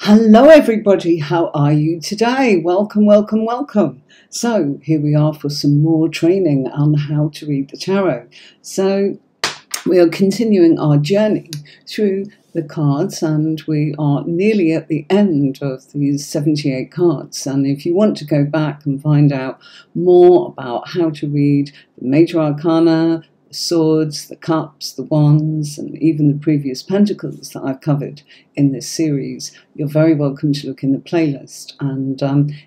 Hello everybody, how are you today? Welcome, welcome, welcome. So here we are for some more training on how to read the tarot. So we are continuing our journey through the cards and we are nearly at the end of these 78 cards. And if you want to go back and find out more about how to read the major arcana, the swords, the cups, the wands, and even the previous pentacles that I've covered in this series, you're very welcome to look in the playlist. And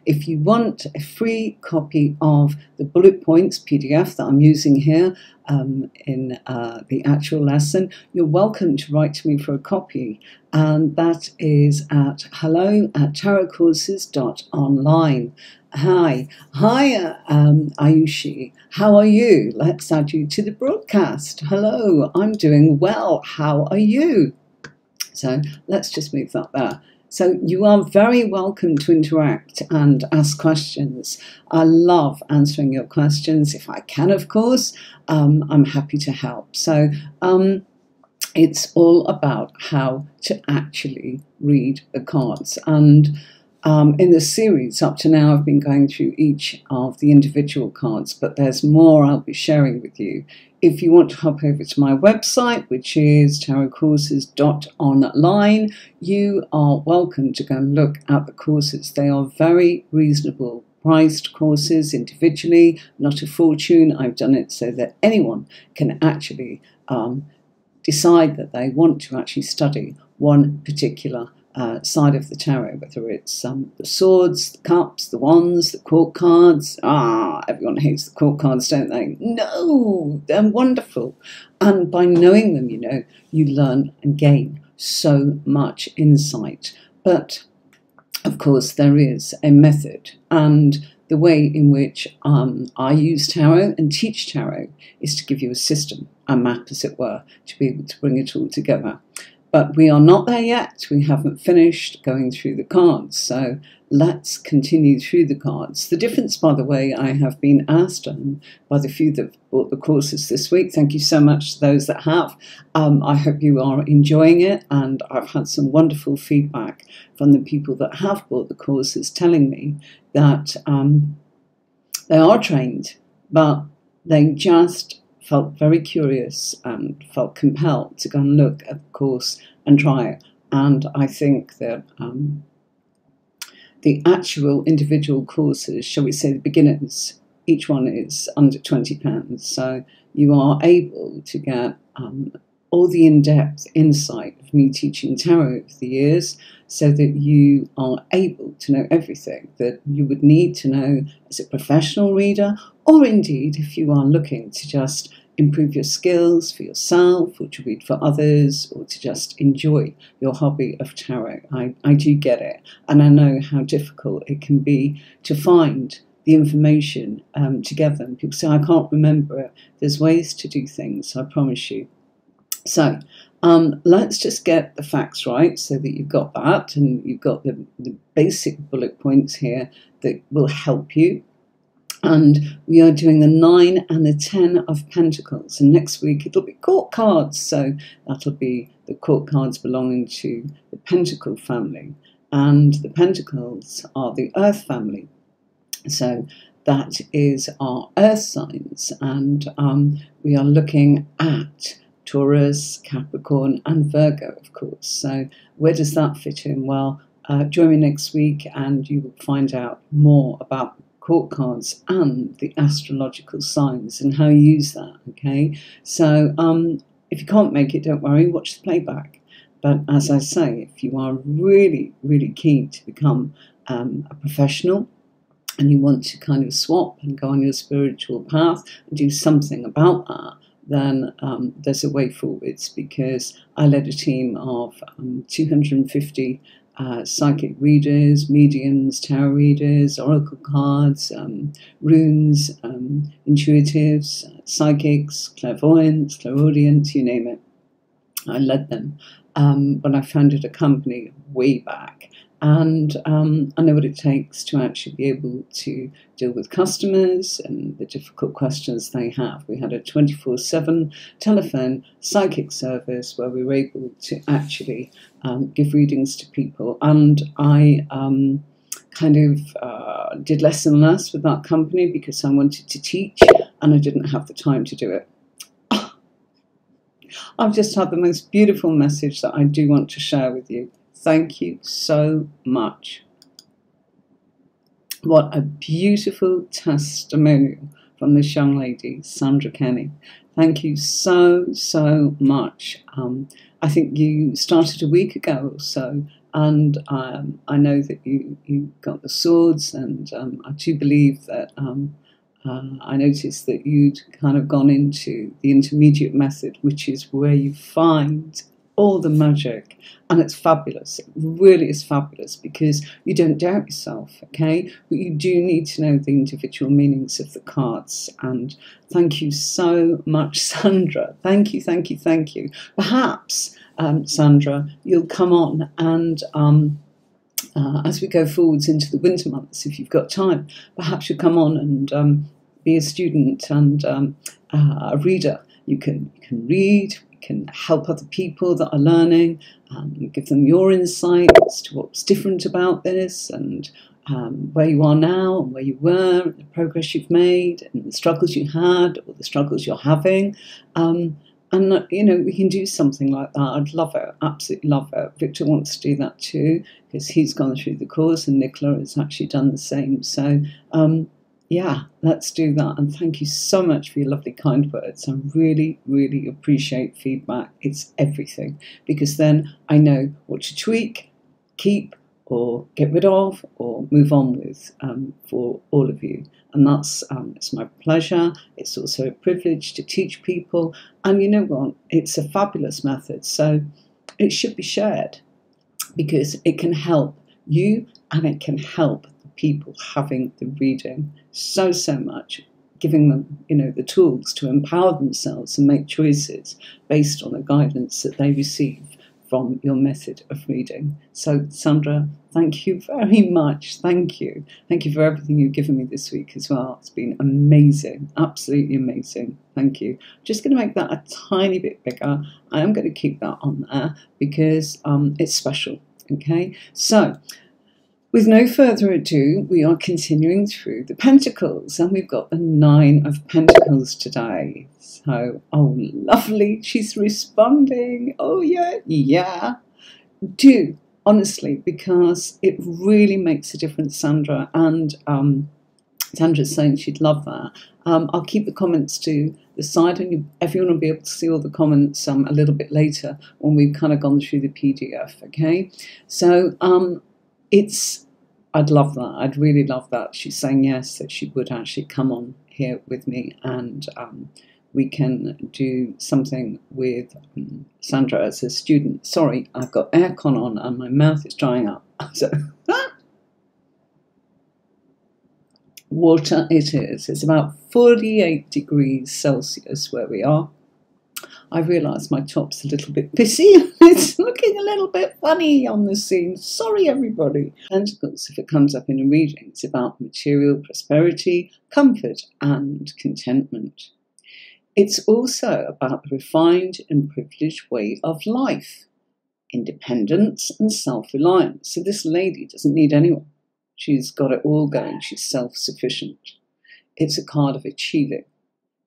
if you want a free copy of the bullet points PDF that I'm using here in the actual lesson, you're welcome to write to me for a copy. And that is at hello@tarotcourses.online. Hi, Ayushi. How are you? Let's add you to the broadcast. Hello, I'm doing well. How are you? So let's just move that there. So you are very welcome to interact and ask questions. I love answering your questions. If I can, of course, I'm happy to help. So it's all about how to actually read the cards. And in the series up to now, I've been going through each of the individual cards, but there's more I'll be sharing with you. If you want to hop over to my website, which is tarotcourses.online, you are welcome to go and look at the courses. They are very reasonable priced courses individually, not a fortune. I've done it so that anyone can actually decide that they want to actually study one particular side of the tarot, whether it's the swords, the cups, the wands, the court cards. Everyone hates the court cards, don't they? No, they're wonderful. And by knowing them, you learn and gain so much insight. But of course, there is a method, and the way in which I use tarot and teach tarot is to give you a system, a map, as it were, to be able to bring it all together. But we are not there yet. We haven't finished going through the cards. So let's continue through the cards. The difference, by the way, I have been asked by the few that bought the courses this week. Thank you so much to those that have. I hope you are enjoying it. And I've had some wonderful feedback from the people that have bought the courses telling me that they are trained, but they just felt very curious and felt compelled to go and look at the course and try it. And I think that the actual individual courses, shall we say the beginners, each one is under £20. So you are able to get all the in-depth insight of me teaching tarot over the years, so that you are able to know everything that you would need to know as a professional reader, or indeed if you are looking to just improve your skills for yourself, or to read for others, or to just enjoy your hobby of tarot. I do get it, and I know how difficult it can be to find the information together. And people say, I can't remember it. There's ways to do things, I promise you. So let's just get the facts right, so that you've got that, and you've got the basic bullet points here that will help you. And we are doing the 9 and the 10 of Pentacles. And next week it'll be court cards. So that'll be the court cards belonging to the Pentacle family. And the Pentacles are the Earth family. So that is our Earth signs. And we are looking at Taurus, Capricorn, and Virgo, of course. So where does that fit in? Well, join me next week and you will find out more about court cards and the astrological signs and how you use that, okay? So if you can't make it, don't worry, watch the playback. But as I say, if you are really, really keen to become a professional and you want to kind of swap and go on your spiritual path and do something about that, then there's a way forwards, because I led a team of 250 psychic readers, mediums, tarot readers, oracle cards, runes, intuitives, psychics, clairvoyants, clairaudients, you name it. I led them when I founded a company way back, And I know what it takes to actually be able to deal with customers and the difficult questions they have. We had a 24/7 telephone psychic service where we were able to actually give readings to people. And I kind of did less and less with that company because I wanted to teach and I didn't have the time to do it. I've just had the most beautiful message that I do want to share with you. Thank you so much. What a beautiful testimonial from this young lady, Sandra Kenny. Thank you so, so much. I think you started a week ago or so, and I know that you got the swords, and I do believe that I noticed that you'd kind of gone into the intermediate method, which is where you find all the magic, and it's fabulous. It really is fabulous because you don't doubt yourself, okay? But you do need to know the individual meanings of the cards. And thank you so much, Sandra. Thank you, thank you, thank you. Perhaps, Sandra, you'll come on and as we go forwards into the winter months, if you've got time, perhaps you'll come on and be a student and a reader. You can read, you can help other people that are learning, give them your insight as to what's different about this, and where you are now and where you were, and the progress you've made, and the struggles you had or the struggles you're having. And, you know, we can do something like that. I'd love it, absolutely love it. Victor wants to do that too, because he's gone through the course, and Nicola has actually done the same. So, yeah, let's do that. And thank you so much for your lovely, kind words. I really, really appreciate feedback. It's everything, because then I know what to tweak, keep, or get rid of, or move on with for all of you. And that's it's my pleasure. It's also a privilege to teach people. And you know what? It's a fabulous method. So it should be shared because it can help you and it can help the people having the reading so, so much, giving them, you know, the tools to empower themselves and make choices based on the guidance that they receive from your method of reading. So, Sandra, thank you very much. Thank you. Thank you for everything you've given me this week as well. It's been amazing, absolutely amazing. Thank you. Just going to make that a tiny bit bigger. I am going to keep that on there because it's special. Okay, so with no further ado, we are continuing through the Pentacles, and we've got the Nine of Pentacles today. So, oh, lovely, she's responding. Oh, yeah, yeah. Do, honestly, because it really makes a difference, Sandra. And Sandra's saying she'd love that. I'll keep the comments to the side, and everyone will be able to see all the comments a little bit later when we've kind of gone through the PDF, okay? So, I'd love that. I'd really love that. She's saying yes, that she would actually come on here with me, and we can do something with Sandra as a student. Sorry, I've got aircon on and my mouth is drying up. So, water it is. It's about 48 degrees Celsius where we are. I realise my top's a little bit pissy. It's looking a little bit funny on the scene. Sorry, everybody. Pentacles, if it comes up in a reading, it's about material prosperity, comfort, and contentment. It's also about the refined and privileged way of life, independence and self-reliance. So this lady doesn't need anyone. She's got it all going. She's self-sufficient. It's a card of achieving.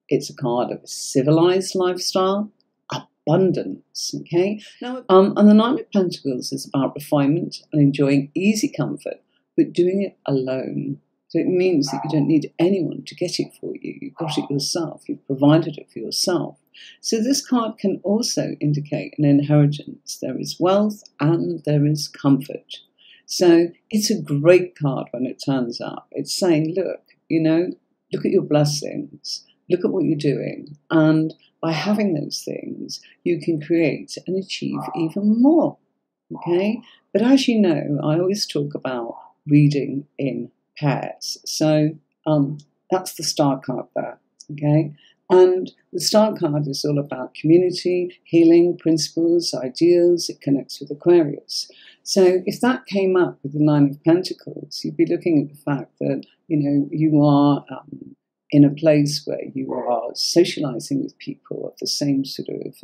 It's a card of a civilized lifestyle, abundance, okay? Now, and the Nine of Pentacles is about refinement and enjoying easy comfort, but doing it alone. So it means that you don't need anyone to get it for you. You've got it yourself. You've provided it for yourself. So this card can also indicate an inheritance. There is wealth and there is comfort. So it's a great card when it turns up. It's saying, look, you know, look at your blessings. Look at what you're doing, and by having those things, you can create and achieve even more, okay? But as you know, I always talk about reading in pairs. So that's the star card there, okay? And the Star card is all about community, healing, principles, ideals. It connects with Aquarius. So if that came up with the Nine of Pentacles, you'd be looking at the fact that, you are in a place where you are socializing with people of the same sort of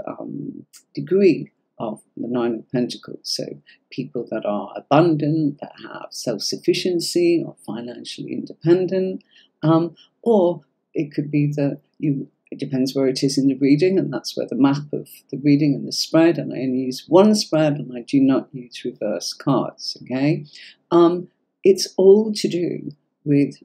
degree of the Nine of Pentacles. So people that are abundant, that have self-sufficiency or financially independent, or it could be that it depends where it is in the reading, and that's where the map of the reading and the spread, and I only use one spread and I do not use reverse cards, okay? It's all to do with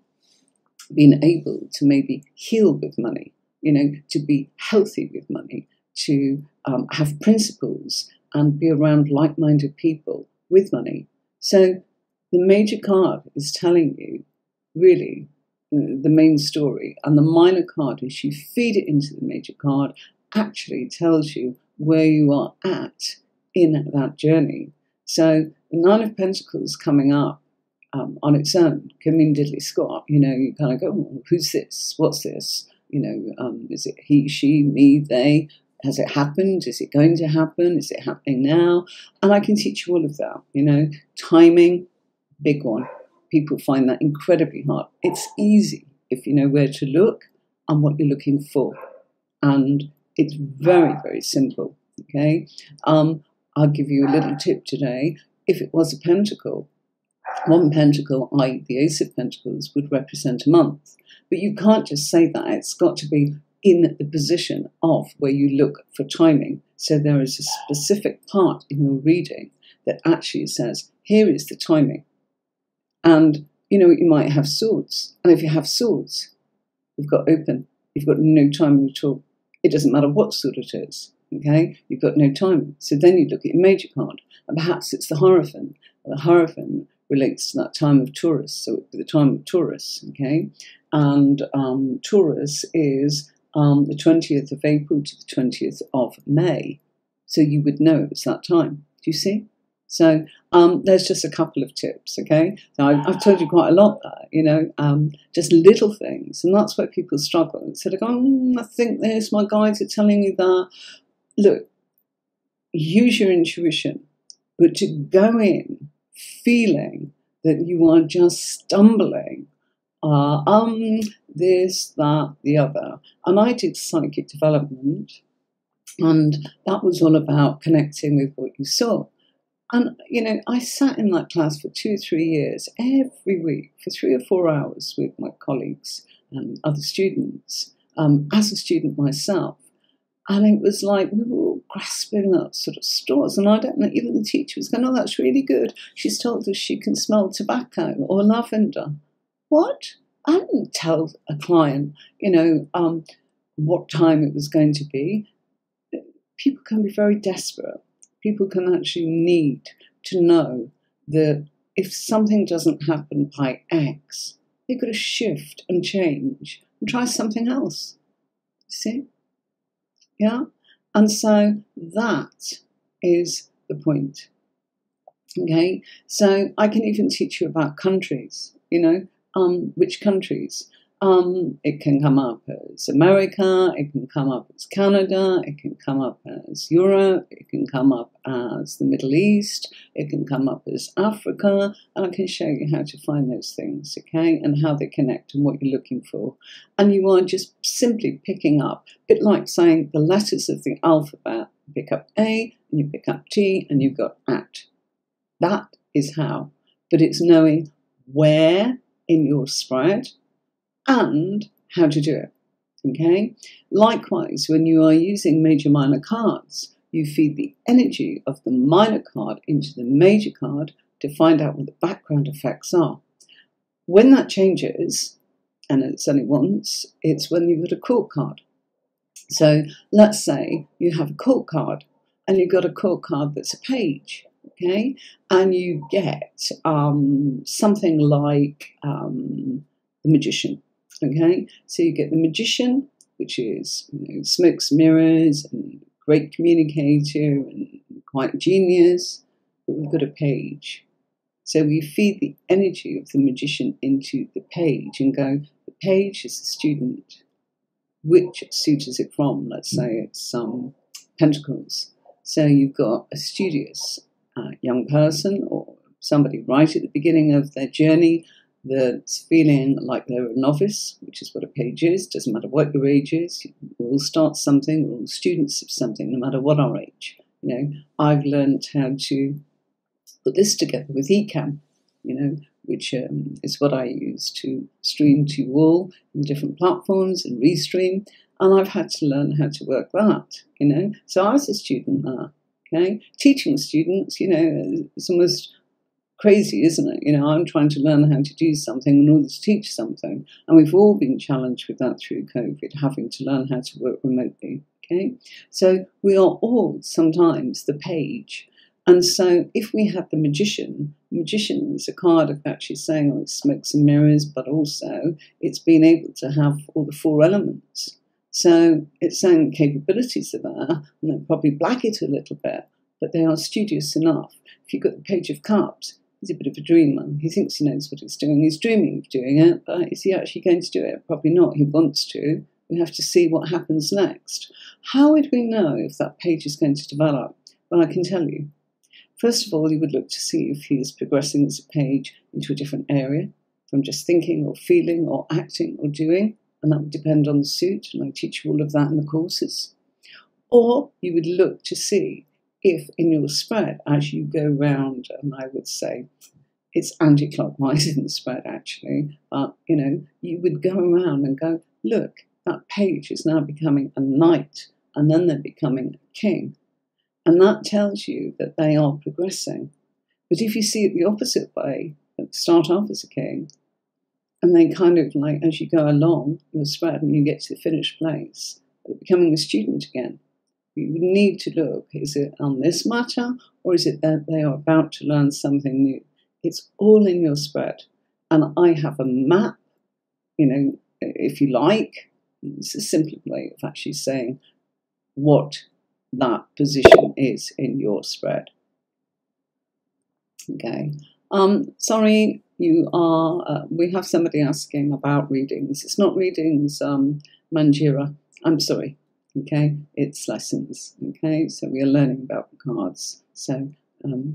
being able to maybe heal with money, to be healthy with money, to have principles and be around like-minded people with money. So the major card is telling you really the main story, and the minor card, as you feed it into the major card, actually tells you where you are at in that journey. So the Nine of Pentacles coming up on its own can mean diddly squat. You kind of go, oh, who's this? What's this? Is it he, she, me, they? Has it happened? Is it going to happen? Is it happening now? And I can teach you all of that. Timing, big one. People find that incredibly hard. It's easy if you know where to look and what you're looking for. And it's very, very simple, okay? I'll give you a little tip today. If it was a pentacle, one pentacle, i.e. the Ace of Pentacles, would represent a month. But you can't just say that. It's got to be in the position of where you look for timing. So there is a specific part in your reading that actually says, here is the timing. And, you might have swords. And if you have swords, you've got open. You've got no timing at all. It doesn't matter what sword it is, okay? You've got no timing. So then you look at your major card. And perhaps it's the Hierophant. The Hierophant relates to that time of Taurus. So it would be the time of Taurus, okay? And Taurus is the 20th of April to the 20th of May. So you would know it was that time. Do you see? So there's just a couple of tips, okay? So I've told you quite a lot there, just little things. And that's where people struggle. So they go, I think this, my guides are telling me that. Look, use your intuition, but to go in feeling that you are just stumbling, this, that, the other. And I did psychic development, and that was all about connecting with what you saw. And, I sat in that class for 2 or 3 years, every week, for 3 or 4 hours with my colleagues and other students, as a student myself. And it was like we were all grasping at sort of straws. And I don't know, even the teacher was going, oh, that's really good. She's told us she can smell tobacco or lavender. What? I didn't tell a client, what time it was going to be. People can be very desperate. People can actually need to know that if something doesn't happen by X, they've got to shift and change and try something else. See? Yeah? And so that is the point. Okay? So I can even teach you about countries, which countries. It can come up as America, it can come up as Canada, it can come up as Europe, it can come up as the Middle East, it can come up as Africa, and I can show you how to find those things, okay, and how they connect and what you're looking for. And you are just simply picking up, a bit like saying the letters of the alphabet. You pick up A, and you pick up T, and you've got at. That is how. But it's knowing where in your spread and how to do it, okay? Likewise, when you are using major minor cards, you feed the energy of the minor card into the major card to find out what the background effects are. When that changes, and it's only once, it's when you've got a court card. So let's say you have a court card and you've got a court card that's a page, okay? And you get something like the Magician. Okay, so you get the Magician, which is smokes mirrors and great communicator and quite a genius, but we've got a page. So we feed the energy of the Magician into the page and go, the page is the student. which suit is it from? Let's say it's Pentacles. So you've got a studious young person or somebody right at the beginning of their journey that's feeling like they're a novice, which is what a page is. Doesn't matter what your age is. We'll all start something. We're all students of something, no matter what our age. You know, I've learned how to put this together with Ecamm, you know, which is what I use to stream to you all in the different platforms and restream. And I've had to learn how to work that, you know. So I was a student there, okay? Teaching students, you know, it's almost crazy, isn't it? You know, I'm trying to learn how to do something in order to teach something. And we've all been challenged with that through COVID, having to learn how to work remotely, okay? So we are all sometimes the page. And so if we have the magician is a card of actually saying, oh, it's smokes and mirrors, but also it's being able to have all the four elements. So it's saying capabilities are there, and they'll probably black it a little bit, but they are studious enough. If you've got the Page of Cups, he's a bit of a dreamer. He thinks he knows what he's doing. He's dreaming of doing it, but is he actually going to do it? Probably not. He wants to. We have to see what happens next. How would we know if that page is going to develop? Well, I can tell you. First of all, you would look to see if he is progressing as a page into a different area from just thinking or feeling or acting or doing, and that would depend on the suit, and I teach you all of that in the courses. Or you would look to see if in your spread, as you go round, and I would say it's anti-clockwise in the spread actually, but you know, you would go around and go, look, that page is now becoming a knight, and then they're becoming a king. And that tells you that they are progressing. But if you see it the opposite way, start off as a king, and then kind of like as you go along your spread and you get to the finished place, they're becoming a student again. You would need to look, is it on this matter, or is it that they are about to learn something new? It's all in your spread. And I have a map, you know, if you like. It's a simpler way of actually saying what that position is in your spread. Okay. Sorry, you are. We have somebody asking about readings. It's not readings, Manjira. I'm sorry. Okay, it's lessons. Okay, so we are learning about the cards. So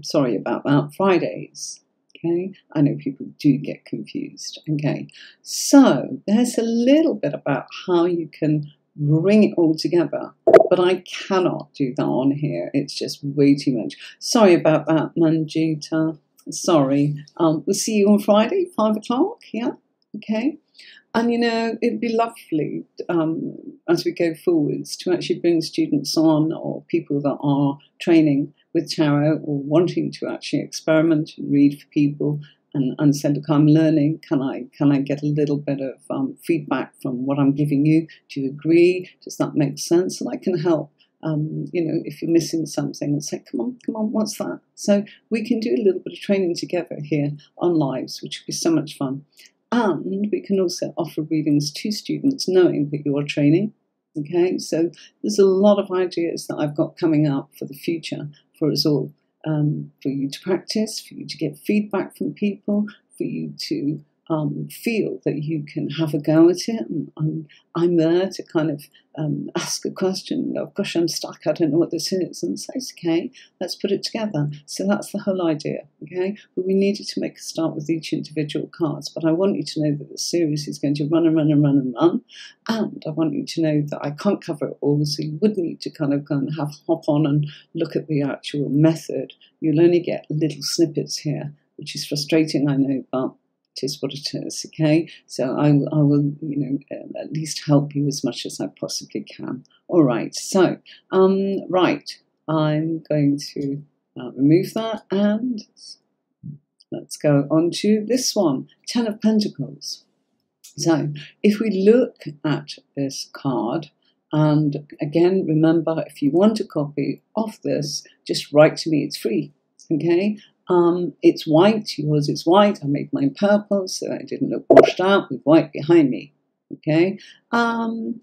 sorry about that. Fridays. Okay, I know people do get confused. Okay, so there's a little bit about how you can bring it all together, but I cannot do that on here. It's just way too much. Sorry about that, Manjita. Sorry. We'll see you on Friday, 5 o'clock. Yeah. Okay. And, you know, it'd be lovely as we go forwards to actually bring students on or people that are training with tarot or wanting to actually experiment and read for people and say, look, I'm learning. Can I get a little bit of feedback from what I'm giving you? Do you agree? Does that make sense? And I can help. You know, if you're missing something, and say, come on, what's that? So we can do a little bit of training together here on lives, which would be so much fun. And we can also offer readings to students knowing that you're training. Okay, so there's a lot of ideas that I've got coming up for the future for us all. For you to practice, for you to get feedback from people, for you to feel that you can have a go at it. And I'm there to kind of ask a question. Oh, gosh, I'm stuck. I don't know what this is. And say, it's okay, let's put it together. So that's the whole idea, okay? But we needed to make a start with each individual cards. But I want you to know that the series is going to run and run and run and run. And I want you to know that I can't cover it all. So you would need to kind of go and hop on and look at the actual method. You'll only get little snippets here, which is frustrating, I know, but it is what it is, okay? So I will, you know, at least help you as much as I possibly can. All right, so, right, I'm going to remove that, and let's go on to this one, 10 of Pentacles. So if we look at this card, and again, remember, if you want a copy of this, just write to me, it's free, okay? It's white, yours is white. I made mine purple so I didn't look washed out with white behind me. Okay, and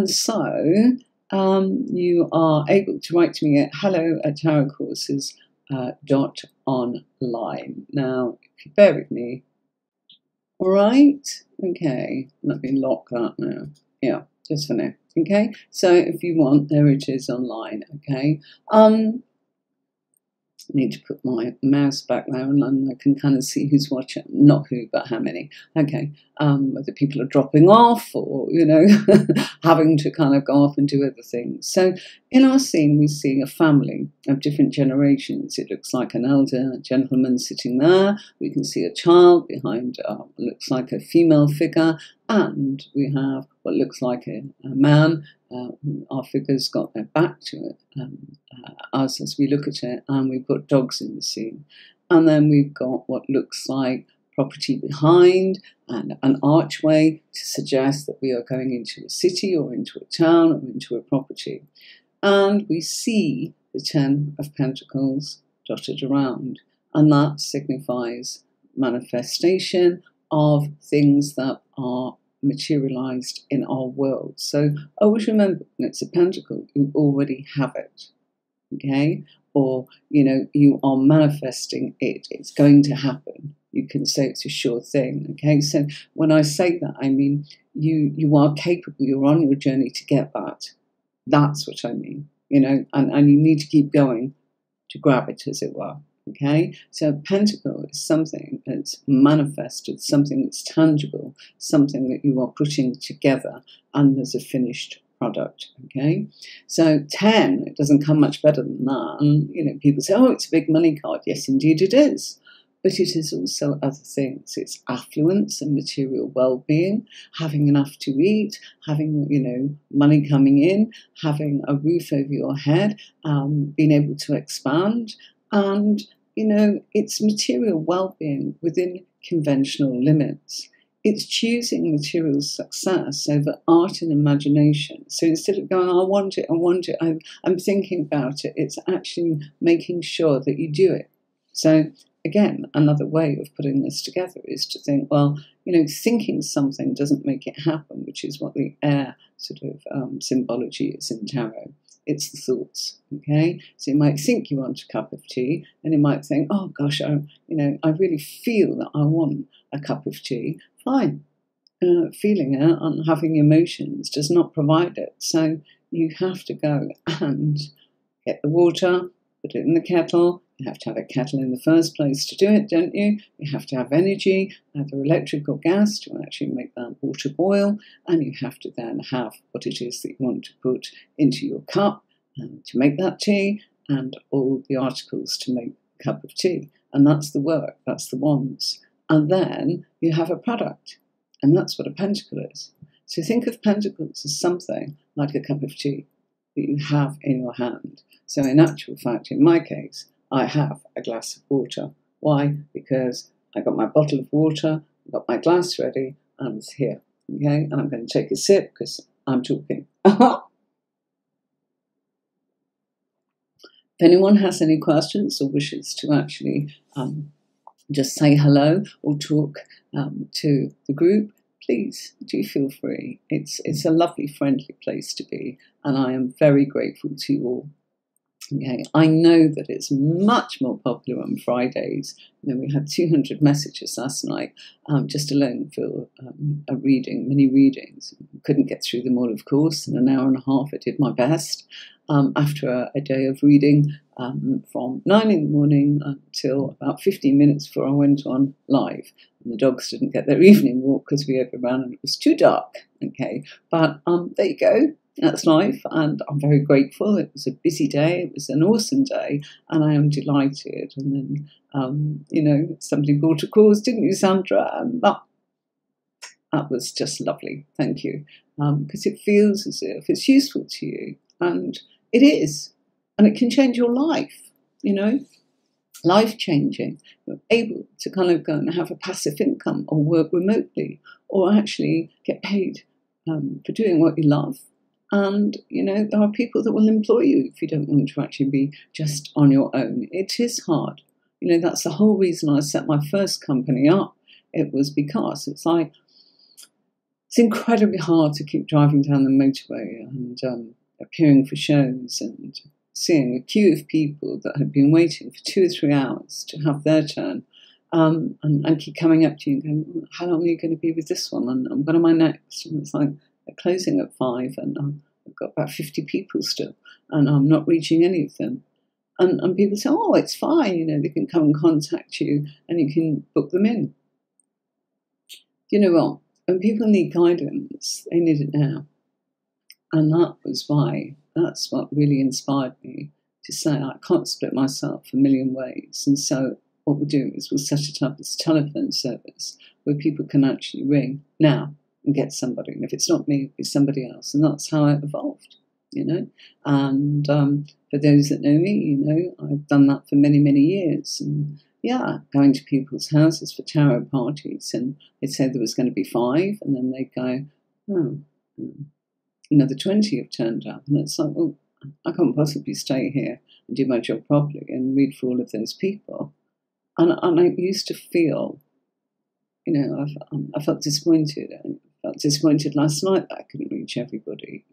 so you are able to write to me at hello@tarotcourses.online. Now, if you bear with me, all right. Okay, let me lock that now. Yeah. just for now. Okay, so if you want, there it is online. Okay, need to put my mouse back there and I can kind of see who's watching, not who, but how many. Okay, whether people are dropping off or, you know, having to kind of go off and do other things. So in our scene, we see a family of different generations. It looks like an elder gentleman sitting there. We can see a child behind what looks like a female figure, and we have what looks like a man. Our figure's got their back to it, us as we look at it, and we've got dogs in the scene. And then we've got what looks like property behind and an archway to suggest that we are going into a city or into a town or into a property. And we see the 10 of Pentacles dotted around, and that signifies manifestation of things that are materialized in our world. So always remember, when it's a pentacle, you already have it, okay? Or, you know, you are manifesting it. It's going to happen. You can say it's a sure thing, okay? So when I say that, I mean you are capable. You're on your journey to get that. That's what I mean, you know, and you need to keep going to grab it, as it were. Okay, so a pentacle is something that's manifested, something that's tangible, something that you are putting together, and there's a finished product. Okay, so 10, it doesn't come much better than that. And, you know, people say, oh, it's a big money card. Yes, indeed it is. But it is also other things. It's affluence and material well-being, having enough to eat, having, you know, money coming in, having a roof over your head, being able to expand. And, you know, it's material well-being within conventional limits. It's choosing material success over art and imagination. So instead of going, I want it, I'm thinking about it, it's actually making sure that you do it. So again, another way of putting this together is to think, well, you know, thinking something doesn't make it happen, which is what the air sort of symbology is in tarot. It's the thoughts, okay? So you might think you want a cup of tea, and you might think, oh gosh, I really feel that I want a cup of tea. Fine. Feeling it and having emotions does not provide it. So you have to go and get the water, put it in the kettle. You have to have a kettle in the first place to do it, don't you? You have to have energy, either electric or gas, to actually make that water boil. And you have to then have what it is that you want to put into your cup to make that tea, and all the articles to make a cup of tea. And that's the work, that's the wands. And then you have a product. And that's what a pentacle is. So think of pentacles as something like a cup of tea that you have in your hand. So in actual fact, in my case, I have a glass of water. Why? Because I got my bottle of water, I got my glass ready, and it's here. Okay? And I'm going to take a sip because I'm talking. If anyone has any questions or wishes to actually just say hello or talk to the group, please do feel free. It's a lovely, friendly place to be, and I am very grateful to you all. Okay, I know that it's much more popular on Fridays. You know, we had 200 messages last night, just alone for a reading, mini readings. Couldn't get through them all, of course. In an hour and a half, I did my best. After a day of reading from 9 in the morning until about 15 minutes before I went on live. And the dogs didn't get their evening walk because we overran and it was too dark. Okay, but there you go. That's life, and I'm very grateful. It was a busy day. It was an awesome day, and I am delighted. And then, you know, somebody brought a cause, didn't you, Sandra? And that was just lovely. Thank you, because it feels as if it's useful to you, and it is, and it can change your life. You know, life-changing. You're able to kind of go and have a passive income, or work remotely, or actually get paid for doing what you love. And, you know, there are people that will employ you if you don't want to actually be just on your own. It is hard. You know, that's the whole reason I set my first company up. It was because it's like, it's incredibly hard to keep driving down the motorway and appearing for shows and seeing a queue of people that had been waiting for 2 or 3 hours to have their turn. And keep coming up to you and going, how long are you going to be with this one? And when am I next? And it's like, they're closing at 5, and I've got about 50 people still, and I'm not reaching any of them. And people say, oh, it's fine, they can come and contact you and you can book them in. You know what? When people need guidance, they need it now. And that's what really inspired me to say, I can't split myself a million ways. And so what we'll do is we'll set it up as a telephone service where people can actually ring now and get somebody. And if it's not me, it'll be somebody else. And that's how it evolved, And for those that know me, I've done that for many, many years. And going to people's houses for tarot parties, and they'd say there was going to be 5, and then they'd go, oh, another 20 have turned up. And it's like, well, I can't possibly stay here and do my job properly and read for all of those people. And I used to feel, I felt disappointed. I felt disappointed last night that I couldn't reach everybody,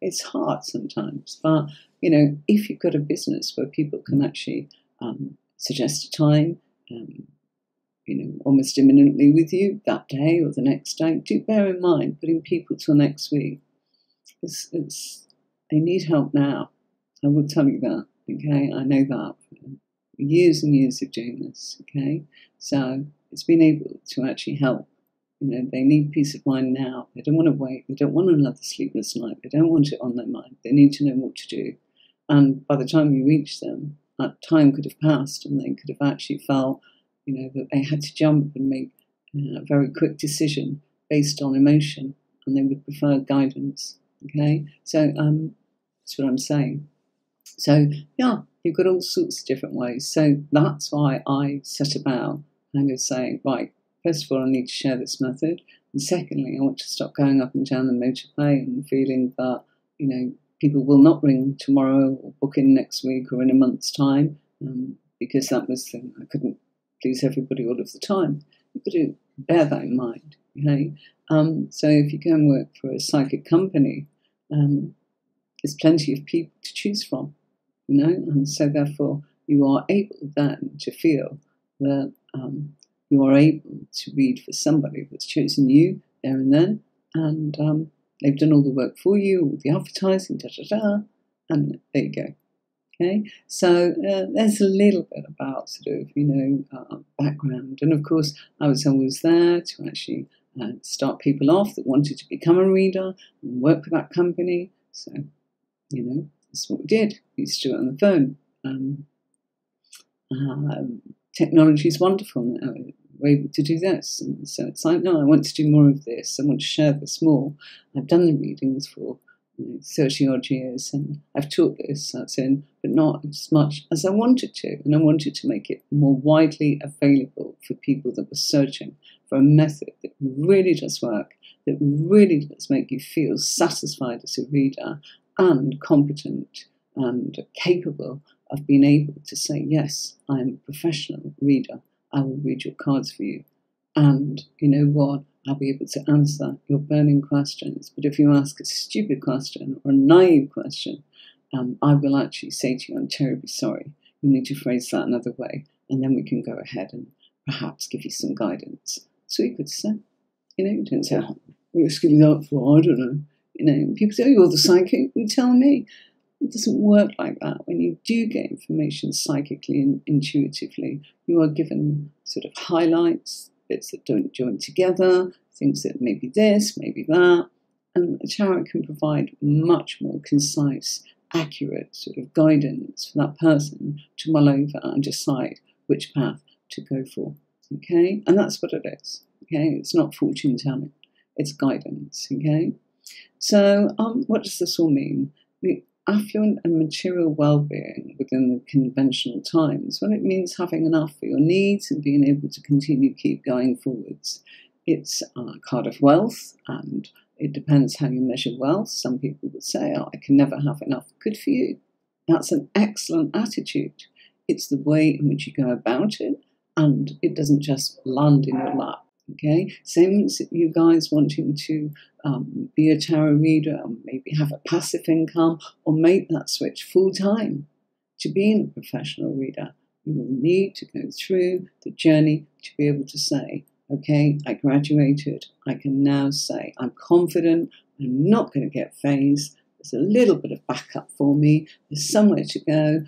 It's hard sometimes. But, if you've got a business where people can actually suggest a time, almost imminently with you that day or the next day, do bear in mind putting people till next week. They need help now. I will tell you that, okay? I know that for years and years of doing this, okay? So it's been able to actually help. They need peace of mind now. They don't want to wait. They don't want another sleepless night. They don't want it on their mind. They need to know what to do. And by the time you reach them, that time could have passed, and they could have actually felt, that they had to jump and make a very quick decision based on emotion, and they would prefer guidance, okay? So that's what I'm saying. So, you've got all sorts of different ways. So that's why I set about kind of saying, right, first of all, I need to share this method. And secondly, I want to stop going up and down the motorway and feeling that, people will not ring tomorrow or book in next week or in a month's time, because that was the thing. I couldn't please everybody all of the time. You've got to bear that in mind, okay? So if you go and work for a psychic company, there's plenty of people to choose from, and so therefore you are able then to feel that you are able to read for somebody that's chosen you there and then, and they've done all the work for you, all the advertising, and there you go. Okay, so there's a little bit about sort of, background. And of course, I was always there to actually start people off that wanted to become a reader and work for that company. So, that's what we did. We used to do it on the phone. Technology is wonderful now. We're able to do this. And so it's like, no, I want to do more of this. I want to share this more. I've done the readings for 30 odd years, and I've taught this, but not as much as I wanted to. And I wanted to make it more widely available for people that were searching for a method that really does work, that really does make you feel satisfied as a reader and competent and capable of being able to say, yes, I am a professional reader. I will read your cards for you. And you know what? I'll be able to answer your burning questions. But if you ask a stupid question or a naive question, I will actually say to you, I'm terribly sorry. You need to phrase that another way. And then we can go ahead and perhaps give you some guidance. So you could say, you don't say, oh, we're giving that for, I don't know. People say, oh, you're the psychic. You tell me. It doesn't work like that. When you do get information psychically and intuitively, you are given sort of highlights, bits that don't join together, things that maybe this, maybe that. And a tarot can provide much more concise, accurate sort of guidance for that person to mull over and decide which path to go for. Okay? And that's what it is. Okay? It's not fortune telling. It's guidance. Okay? So what does this all mean? The affluent and material well-being within the conventional times, well, it means having enough for your needs and being able to continue keep going forwards. It's a card of wealth, and it depends how you measure wealth. Some people would say, oh, I can never have enough. Good for you. That's an excellent attitude. It's the way in which you go about it, and it doesn't just land in your lap. Okay, same as you guys wanting to be a tarot reader, or maybe have a passive income, or make that switch full time to being a professional reader. You will need to go through the journey to be able to say, okay, I graduated. I can now say I'm confident. I'm not going to get phased. There's a little bit of backup for me. There's somewhere to go.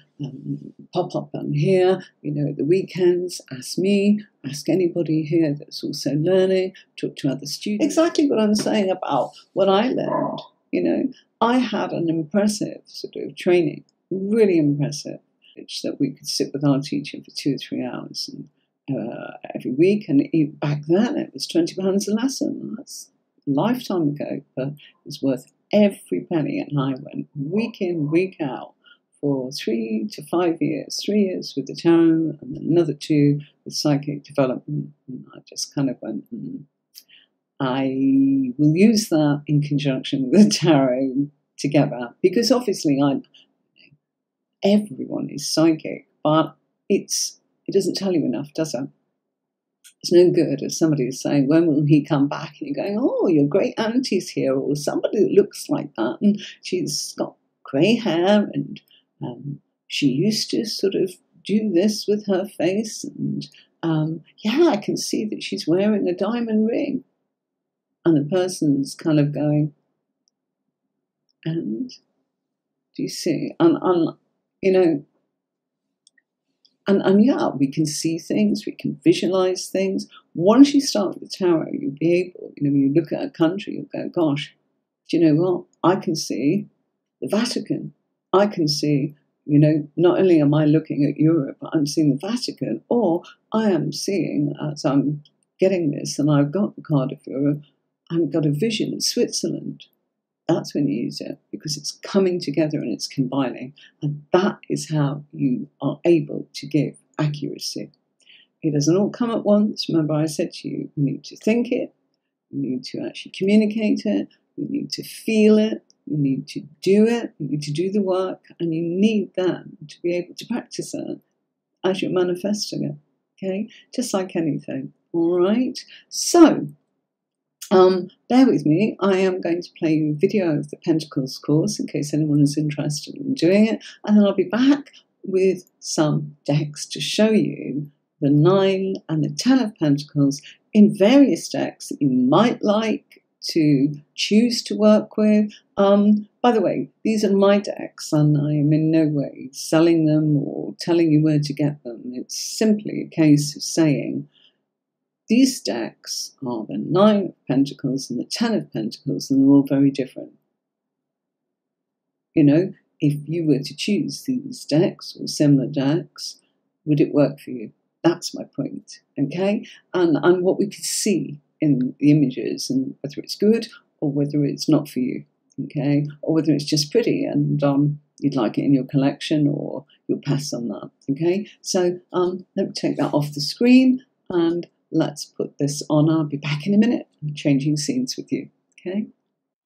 Pop up on here, at the weekends. Ask me, ask anybody here that's also learning. Talk to other students. Exactly what I'm saying about what I learned. I had an impressive sort of training, really impressive, that we could sit with our teacher for 2 or 3 hours every week. And back then it was £20 a lesson. That's a lifetime ago, but it was worth every penny. And I went week in, week out for 3 to 5 years. 3 years with the tarot and then another 2 with psychic development. And I just kind of went, I will use that in conjunction with the tarot together, because obviously everyone is psychic, but it doesn't tell you enough, does it? It's no good if somebody is saying, when will he come back? And you're going, oh, your great auntie's here, or somebody that looks like that, and she's got grey hair, and she used to sort of do this with her face, and I can see that she's wearing a diamond ring. And the person's kind of going, and do you see? And we can see things, we can visualize things. Once you start with the tarot, you'll be able, when you look at a country, you'll go, gosh, do you know what? I can see the Vatican. I can see, not only am I looking at Europe, but I'm seeing the Vatican, or I am seeing, as I'm getting this, and I've got the card of Europe, I've got a vision of Switzerland. That's when you use it, because it's coming together and it's combining. And that is how you are able to give accuracy. It doesn't all come at once. Remember, I said to you, you need to think it, you need to actually communicate it, you need to feel it, you need to do it, you need to do the work, and you need that to be able to practice it as you're manifesting it. Okay? Just like anything. All right? So, bear with me. I am going to play you a video of the Pentacles course in case anyone is interested in doing it. And then I'll be back with some decks to show you the 9 and the 10 of Pentacles in various decks that you might like to choose to work with. By the way, these are my decks, and I am in no way selling them or telling you where to get them. It's simply a case of saying, these decks are the 9 of Pentacles and the 10 of Pentacles, and they're all very different. If you were to choose these decks or similar decks, would it work for you? That's my point, okay? And what we could see in the images, and whether it's good or whether it's not for you, okay? Or whether it's just pretty and you'd like it in your collection, or you'll pass on that, okay? So let me take that off the screen and let's put this on. I'll be back in a minute. I'm changing scenes with you, okay?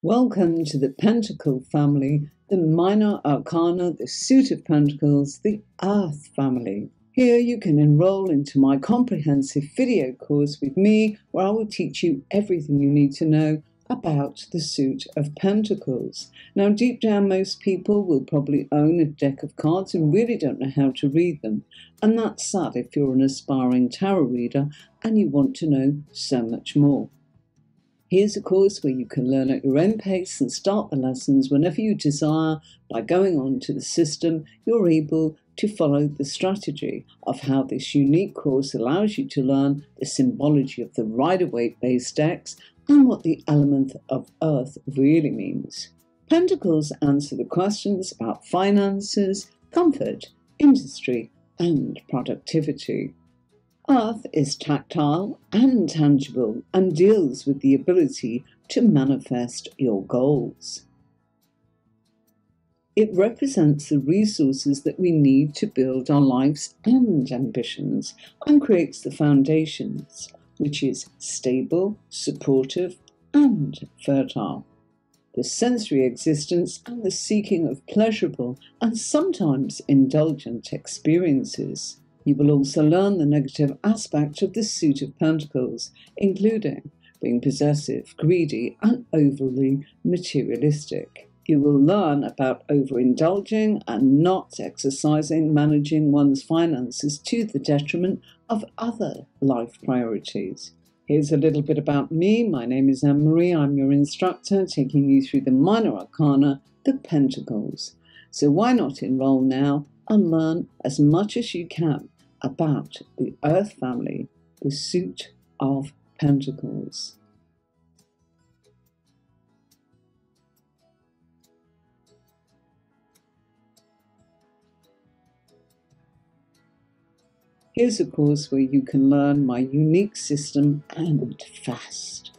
Welcome to the Pentacle family, the Minor Arcana, the Suit of Pentacles, the Earth family. Here you can enroll into my comprehensive video course with me, where I will teach you everything you need to know about the Suit of Pentacles. Now, deep down, most people will probably own a deck of cards and really don't know how to read them. And that's sad if you're an aspiring tarot reader and you want to know so much more. Here's a course where you can learn at your own pace and start the lessons whenever you desire. By going on to the system, you're able to follow the strategy of how this unique course allows you to learn the symbology of the Rider-Waite based decks and what the element of Earth really means. Pentacles answer the questions about finances, comfort, industry, and productivity. Earth is tactile and tangible and deals with the ability to manifest your goals. It represents the resources that we need to build our lives and ambitions, and creates the foundations, which is stable, supportive, and fertile. The sensory existence and the seeking of pleasurable and sometimes indulgent experiences. You will also learn the negative aspect of the Suit of Pentacles, including being possessive, greedy, and overly materialistic. You will learn about overindulging and not managing one's finances to the detriment of other life priorities. Here's a little bit about me. My name is Anne-Marie. I'm your instructor, taking you through the minor arcana, the Pentacles. So why not enroll now and learn as much as you can about the Earth family, the suit of Pentacles. Here's a course where you can learn my unique system and fast.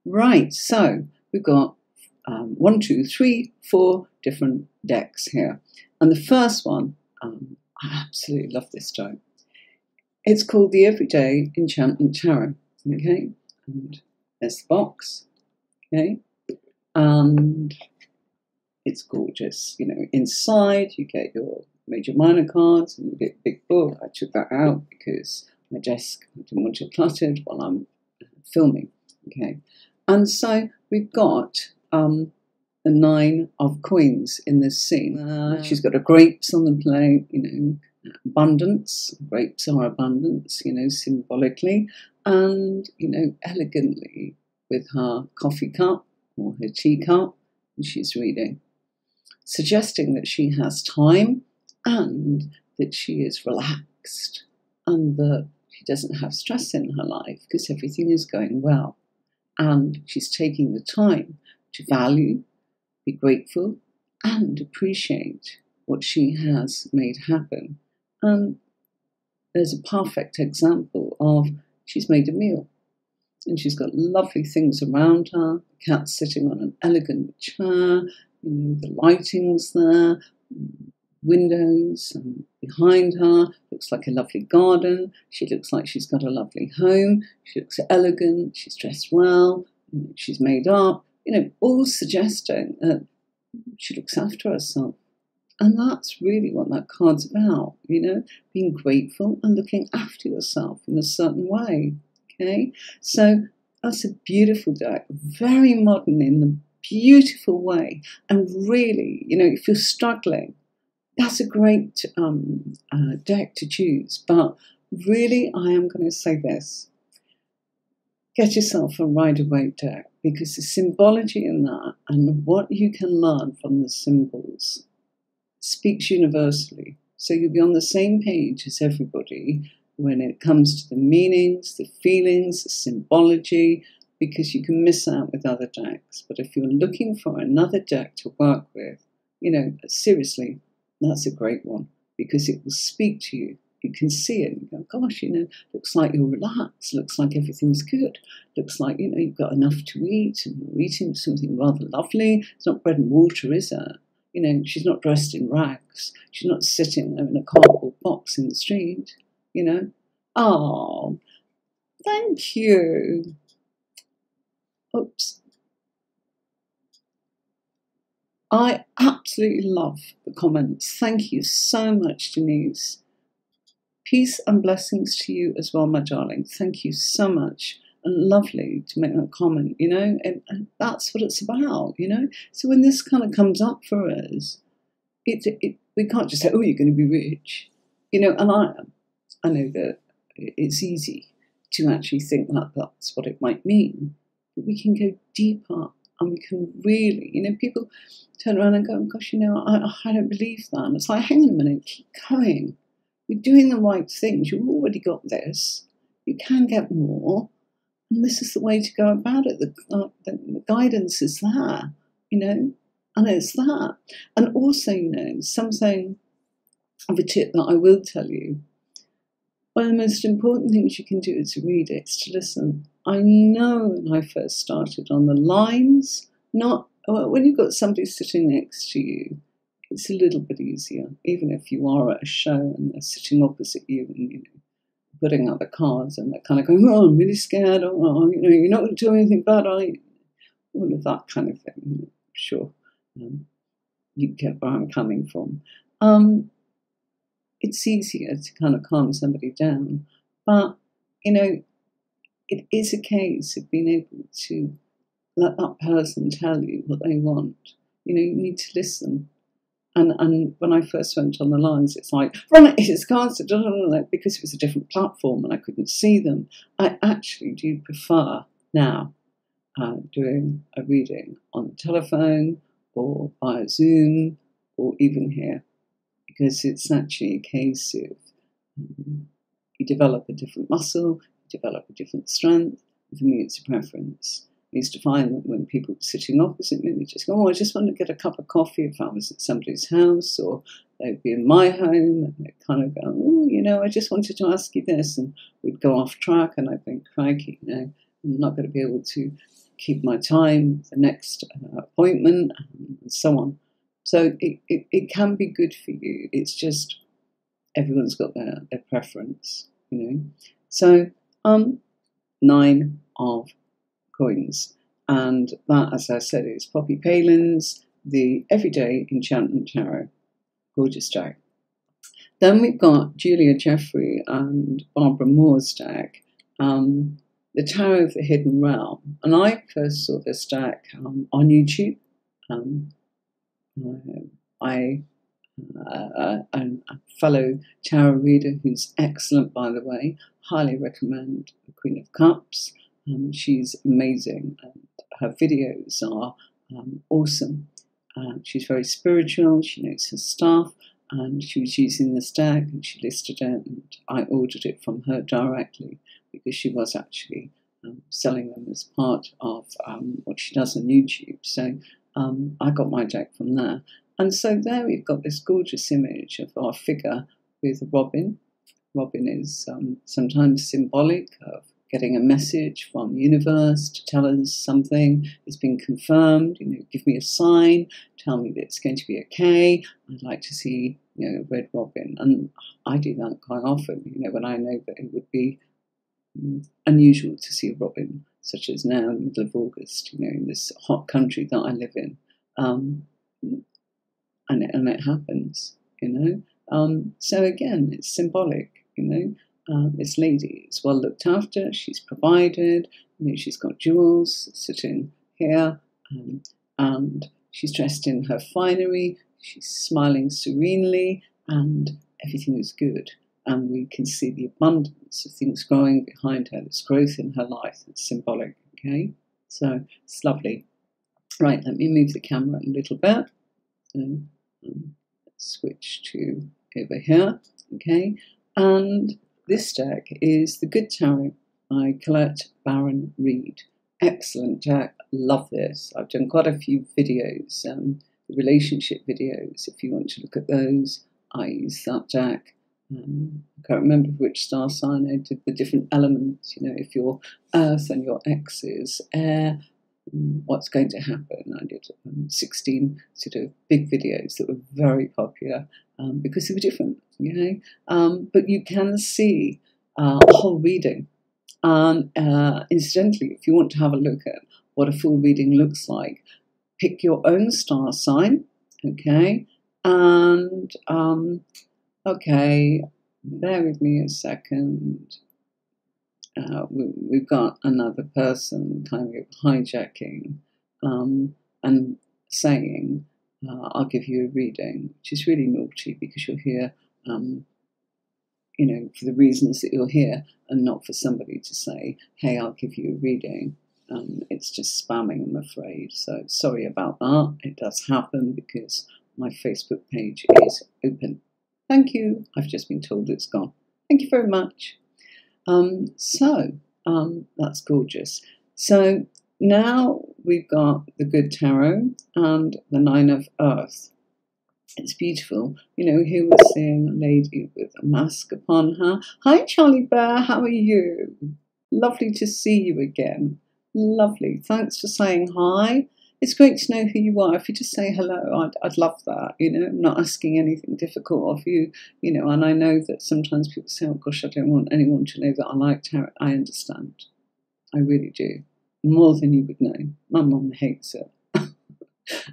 Right, so we've got 1, 2, 3, 4 different decks here. And the first one, I absolutely love this deck. It's called the Everyday Enchantment Tarot, okay? And there's the box, okay? And it's gorgeous. You know, inside you get your major minor cards and you get a big book. I took that out because my desk, I didn't want it cluttered while I'm filming, okay? And so we've got the 9 of coins in this scene. She's got a grapes on the plate, you know, abundance. Grapes are abundance, you know, symbolically. And, you know, elegantly with her coffee cup or her tea cup, and she's reading, suggesting that she has time and that she is relaxed and that she doesn't have stress in her life because everything is going well. And she's taking the time to value, be grateful, and appreciate what she has made happen. And there's a perfect example of she's made a meal. And she's got lovely things around her. The cat's sitting on an elegant chair. You know, the lighting's there, windows, and behind her looks like a lovely garden. She looks like she's got a lovely home. She looks elegant. She's dressed well. You know, she's made up. You know, all suggesting that she looks after herself. And that's really what that card's about, you know, being grateful and looking after yourself in a certain way, okay? So that's a beautiful deck, very modern in the beautiful way. And really, you know, if you're struggling, that's a great deck to choose. But really, I am going to say this. Get yourself a Rider-Waite deck because the symbology in that and what you can learn from the symbols speaks universally. So you'll be on the same page as everybody when it comes to the meanings, the feelings, the symbology, because you can miss out with other decks. But if you're looking for another deck to work with, you know, seriously, that's a great one because it will speak to you. You can see it and go, gosh, you know, looks like you're relaxed, looks like everything's good, looks like, you know, you've got enough to eat and you're eating something rather lovely. It's not bread and water, is it? You know, she's not dressed in rags. She's not sitting there in a cardboard box in the street, you know. Oh, thank you. Oops. I absolutely love the comments. Thank you so much, Denise. Peace and blessings to you as well, my darling. Thank you so much. And lovely to make that comment, you know, and that's what it's about, you know. So when this kind of comes up for us, we can't just say, oh, you're going to be rich, you know. And I know that it's easy to actually think that that's what it might mean, but we can go deeper and we can really, you know, people turn around and go, oh, gosh, you know, I don't believe that. And it's like, hang on a minute, keep going. You're doing the right things. You've already got this. You can get more. And this is the way to go about it. The guidance is there, you know, and it's that. And also, you know, something of a tip that I will tell you, one of the most important things you can do is to read it, is to listen. I know when I first started on the lines, when you've got somebody sitting next to you, it's a little bit easier, even if you are at a show and they're sitting opposite you and, you know, putting out the cards and they're kind of going, oh, I'm really scared, oh, you know, you're not going to do anything bad, are you? All of that kind of thing, you know, sure. You get where I'm coming from. It's easier to kind of calm somebody down, but, you know, it is a case of being able to let that person tell you what they want. You know, you need to listen. And when I first went on the lines, it's like, right, it's cards, because it was a different platform and I couldn't see them. I actually do prefer now doing a reading on the telephone or via Zoom or even here, because it's actually a case of you develop a different muscle, you develop a different strength. For me, it's a preference. I used to find that when people were sitting opposite me, they just go, oh, I just want to get a cup of coffee if I was at somebody's house, or they'd be in my home, and they'd kind of go, oh, I just wanted to ask you this, and we'd go off track, and I think, crikey, I'm not going to be able to keep my time, the next appointment, and so on. So it can be good for you. It's just everyone's got their preference, So 9 of coins, and that, as I said, is Poppy Palin's the Everyday Enchantment Tarot. Gorgeous deck. Then we've got Julia Jeffrey and Barbara Moore's deck, the Tarot of the Hidden Realm. And I first saw this deck on YouTube. A fellow tarot reader who's excellent, by the way, highly recommend the Queen of Cups. She's amazing, and her videos are awesome. She's very spiritual, she knows her stuff, and she was using this deck and she listed it, and I ordered it from her directly because she was actually selling them as part of what she does on YouTube. So I got my deck from there. And so there we've got this gorgeous image of our figure with a robin. Robin is sometimes symbolic of getting a message from the universe to tell us something has been confirmed, give me a sign, tell me that it's going to be okay. I'd like to see, a red robin. And I do that quite often, when I know that it would be unusual to see a robin, such as now in the middle of August, in this hot country that I live in. And it happens, So again, it's symbolic, This lady is well looked after, she's provided, she's got jewels sitting here, and she's dressed in her finery, she's smiling serenely, and everything is good. And we can see the abundance of things growing behind her, this growth in her life, it's symbolic, okay? So it's lovely. Right, let me move the camera a little bit. Switch to over here, okay? And this deck is the Good Tarot by Colette Baron Reid. Excellent deck, love this. I've done quite a few videos, the relationship videos. If you want to look at those, I use that deck. I can't remember which star sign I did the different elements. If you're Earth and your X is Air, what's going to happen. I did 16 sort of big videos that were very popular because they were different, but you can see a whole reading. Incidentally, if you want to have a look at what a full reading looks like, pick your own star sign, okay? And, okay, bear with me a second. We've got another person kind of hijacking and saying, I'll give you a reading, which is really naughty because you're here, for the reasons that you're here and not for somebody to say, hey, I'll give you a reading. It's just spamming, I'm afraid. So sorry about that. It does happen because my Facebook page is open. Thank you. I've just been told it's gone. Thank you very much. That's gorgeous. So now we've got the Good Tarot and the 9 of Earth. It's beautiful. Here we're seeing a lady with a mask upon her. Hi, Charlie Bear, how are you? Lovely to see you again. Lovely. Thanks for saying hi. It's great to know who you are. If you just say hello, I'd love that. I'm not asking anything difficult of you, and I know that sometimes people say, oh gosh, I don't want anyone to know that I like tarot. I understand. I really do. More than you would know. My mum hates it.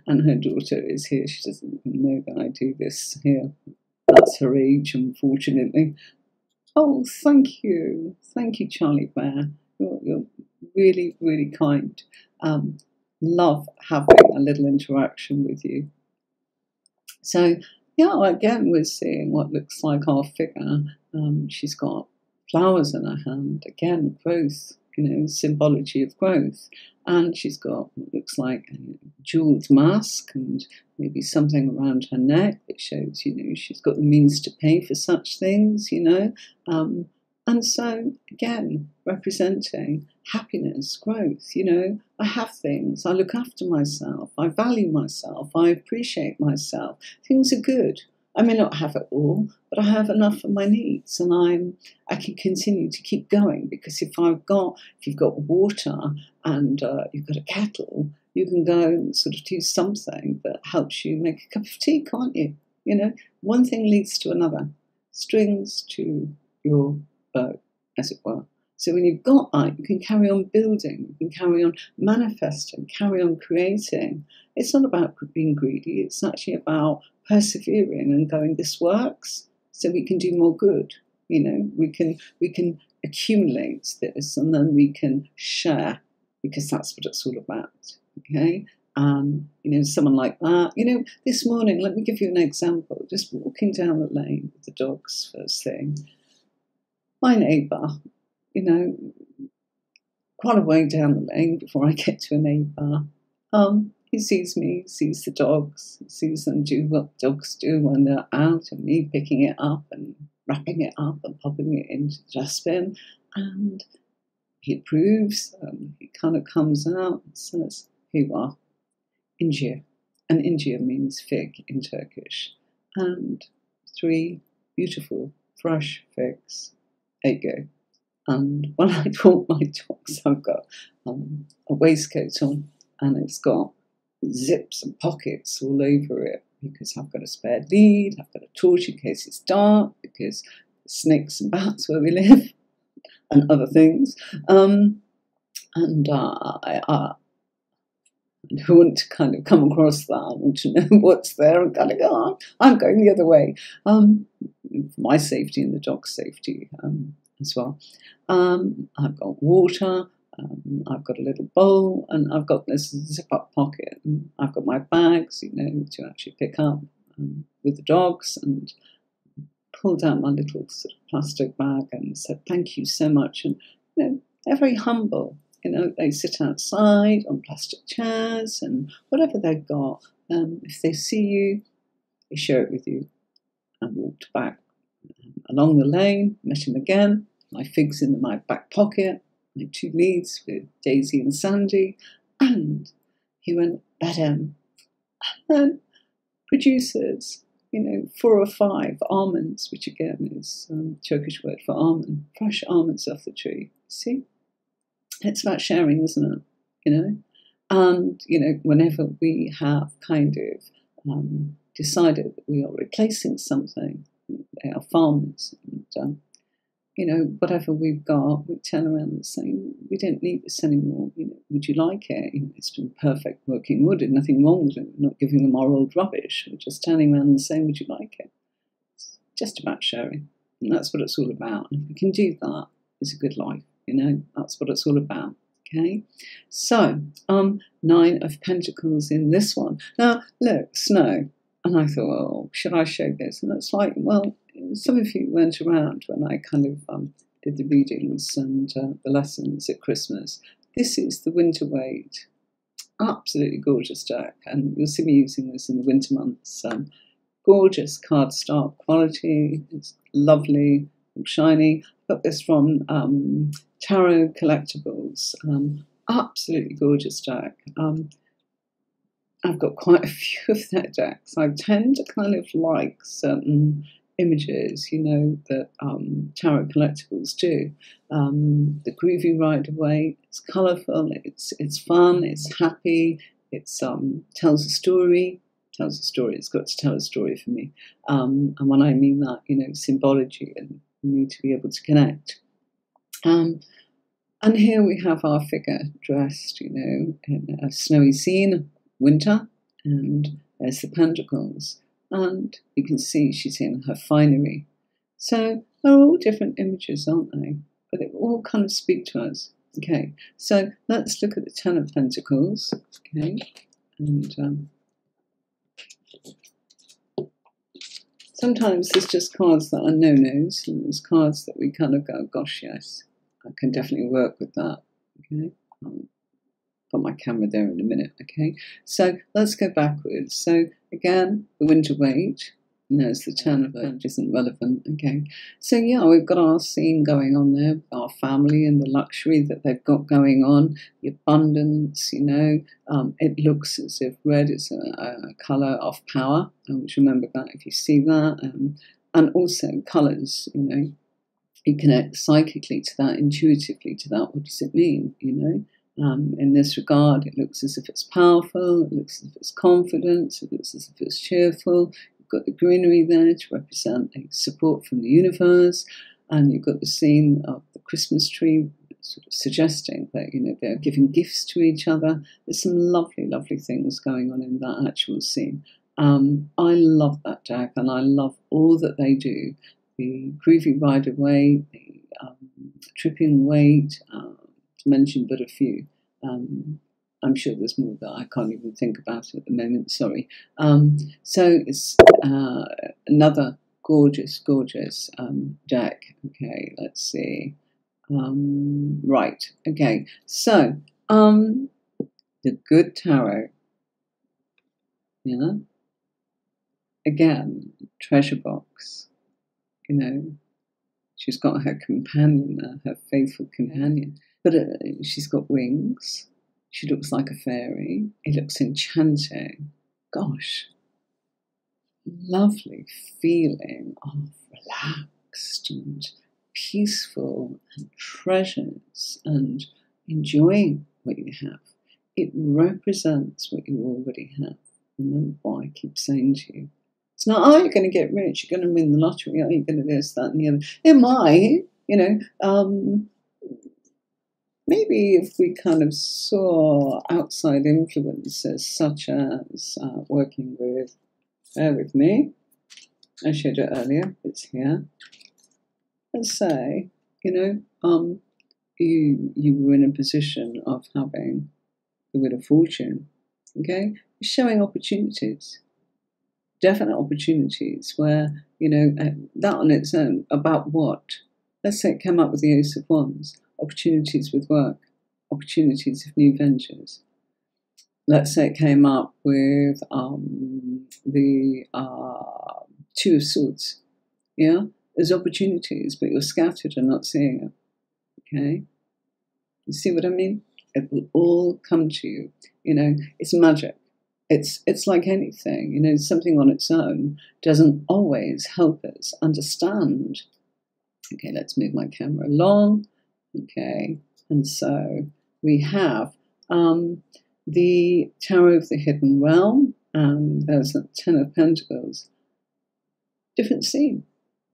And her daughter is here. She doesn't even know that I do this here. That's her age, unfortunately. Oh, thank you. Thank you, Charlie Bear. You're really, really kind. Love having a little interaction with you. So, yeah, again, we're seeing what looks like our figure. She's got flowers in her hand. Again, growth, symbology of growth. And she's got what looks like a jeweled mask and maybe something around her neck that shows, she's got the means to pay for such things, and so, again, representing happiness, growth, I have things, I look after myself, I value myself, I appreciate myself, things are good. I may not have it all, but I have enough for my needs, and I can continue to keep going, because if you've got water and you've got a kettle, you can go and sort of do something that helps you make a cup of tea, can't you? One thing leads to another, strings to your bow, as it were. So when you've got that, you can carry on building, you can carry on manifesting, carry on creating. It's not about being greedy, it's actually about persevering and going, this works, so we can do more good. We can accumulate this, and then we can share, because that's what it's all about. Okay? Someone like that. This morning, let me give you an example. Just walking down the lane with the dogs first thing. My neighbour, quite a way down the lane before I get to a neighbour, he sees me, sees the dogs, sees them do what dogs do when they're out, and me picking it up and wrapping it up and popping it into the dustbin, and he approves. He kind of comes out and says, "Here you are, incir," and incir means fig in Turkish, and 3 beautiful fresh figs. There you go. And when I walk my dogs, I've got a waistcoat on, and it's got zips and pockets all over it, because I've got a spare lead, I've got a torch in case it's dark, because there's snakes and bats where we live, and other things. Who want to kind of come across that, I want to know what's there, and kind of go, I'm going the other way. For my safety and the dog's safety as well. I've got water, I've got a little bowl, and I've got this zip-up pocket, and I've got my bags, to actually pick up with the dogs, and pulled out my little sort of plastic bag and said, thank you so much. And, they're very humble. They sit outside on plastic chairs and whatever they've got. If they see you, they share it with you. I walked back along the lane, met him again, my figs in my back pocket, my 2 leads with Daisy and Sandy, and he went, Madam, and then producers, 4 or 5 almonds, which again is Turkish word for almond, fresh almonds off the tree. See? It's about sharing, isn't it? And, whenever we have kind of decided that we are replacing something, they are farmers, and, whatever we've got, we turn around and say, we don't need this anymore, would you like it? It's been perfect working wood, and nothing wrong with it, we're not giving them our old rubbish, we're just turning around and saying, would you like it? It's just about sharing, and that's what it's all about. And if we can do that, it's a good life. That's what it's all about. Okay, so 9 of Pentacles in this one. Now, look, snow. And I thought, oh, should I show this? And it's like, well, some of you weren't around when I kind of did the readings and the lessons at Christmas. This is the Winter Wade. Absolutely gorgeous deck. And you'll see me using this in the winter months. Gorgeous cardstock quality. It's lovely and shiny. Got this from Tarot Collectibles. Absolutely gorgeous deck. I've got quite a few of their decks. I tend to kind of like certain images, that Tarot Collectibles do. The Groovy Ride Away, it's colourful, it's fun, it's happy, it's tells a story. It's got to tell a story for me. And when I mean that, symbology, and you need to be able to connect. And here we have our figure dressed, in a snowy scene, winter, and there's the Pentacles. And you can see she's in her finery. So they're all different images, aren't they? But they all kind of speak to us. Okay, so let's look at the 10 of Pentacles. Okay, and Sometimes there's just cards that are no-nos, and there's cards that we kind of go, gosh, yes, I can definitely work with that. Okay, got my camera there in a minute. Okay, so let's go backwards. So again, the winter weight. And there's the turn of it, which isn't relevant. Okay, so yeah, we've got our scene going on there, our family and the luxury that they've got going on, the abundance, you know. It looks as if red is a colour of power, which remember that if you see that, and also colours, you know, you connect psychically to that, intuitively to that. What does it mean, you know? In this regard, it looks as if it's powerful, it looks as if it's confident, it looks as if it's cheerful. You've got the greenery there to represent a support from the universe, and you've got the scene of the Christmas tree, sort of suggesting that, you know, they're giving gifts to each other. There's some lovely, lovely things going on in that actual scene. I love that deck, and I love all that they do. The Groovy Rider Way, the Tripping Weight, to mention but a few. I'm sure there's more that I can't even think about at the moment, sorry. So it's another gorgeous, gorgeous deck. Okay, let's see. Right, okay. So, the Good Tarot. Yeah. Again, treasure box. You know, she's got her companion there, her faithful companion. But she's got wings. She looks like a fairy. It looks enchanting. Gosh, lovely feeling of relaxed and peaceful and treasures and enjoying what you have. It represents what you already have. Remember what I keep saying to you. It's not, oh, you're going to get rich, you're going to win the lottery, oh, you're going to this, that, and the other. It might, you know, maybe if we kind of saw outside influences such as working with, bear with me, I showed it earlier, it's here. Let's say, you know, you were in a position of having the Wheel of Fortune, okay? You're showing opportunities, definite opportunities where, you know, that on its own, about what? Let's say it came up with the Ace of Wands. Opportunities with work, opportunities of new ventures. Let's say it came up with the Two of Swords. Yeah, there's opportunities, but you're scattered and not seeing it. Okay, you see what I mean? It will all come to you. You know, it's magic. It's like anything. You know, something on its own doesn't always help us understand. Okay, let's move my camera along. Okay, and so we have the Tarot of the Hidden Realm, and there's the Ten of Pentacles. Different scene.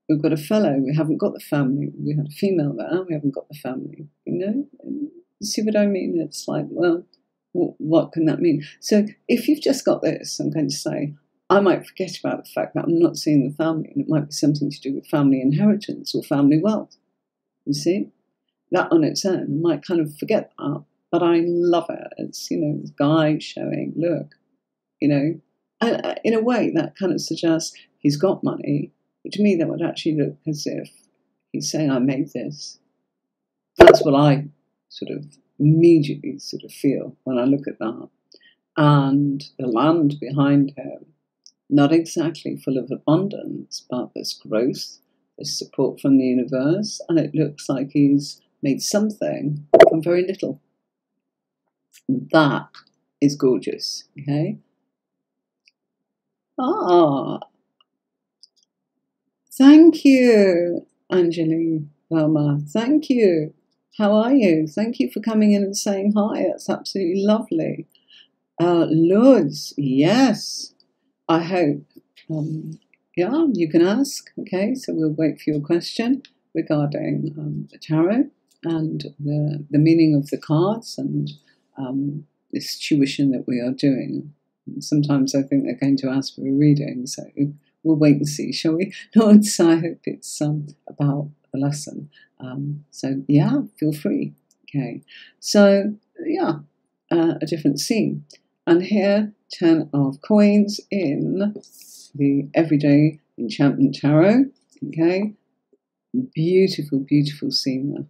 We've got a fellow, we haven't got the family. We had a female there, we haven't got the family. You know, you see what I mean? It's like, well, what can that mean? So if you've just got this, I'm going to say, I might forget about the fact that I'm not seeing the family, and it might be something to do with family inheritance or family wealth. You see? That on its own, I might kind of forget that, but I love it. It's, you know, this guy showing, look, you know, and in a way that kind of suggests he's got money, but to me that would actually look as if he's saying, I made this. That's what I sort of immediately sort of feel when I look at that. And the land behind him, not exactly full of abundance, but there's growth, there's support from the universe, and it looks like he's made something from very little. That is gorgeous, okay? Thank you, Anjali Verma. Thank you. How are you? Thank you for coming in and saying hi. That's absolutely lovely. Lourdes, yes. I hope, yeah, you can ask. Okay, so we'll wait for your question regarding the tarot and the meaning of the cards and this tuition that we are doing. Sometimes I think they're going to ask for a reading, so we'll wait and see, shall we? Lord, so I hope it's about the lesson. So yeah, feel free. Okay, so yeah, a different scene. And here, 10 of coins in the everyday Enchantment Tarot. Okay, beautiful, beautiful scene there.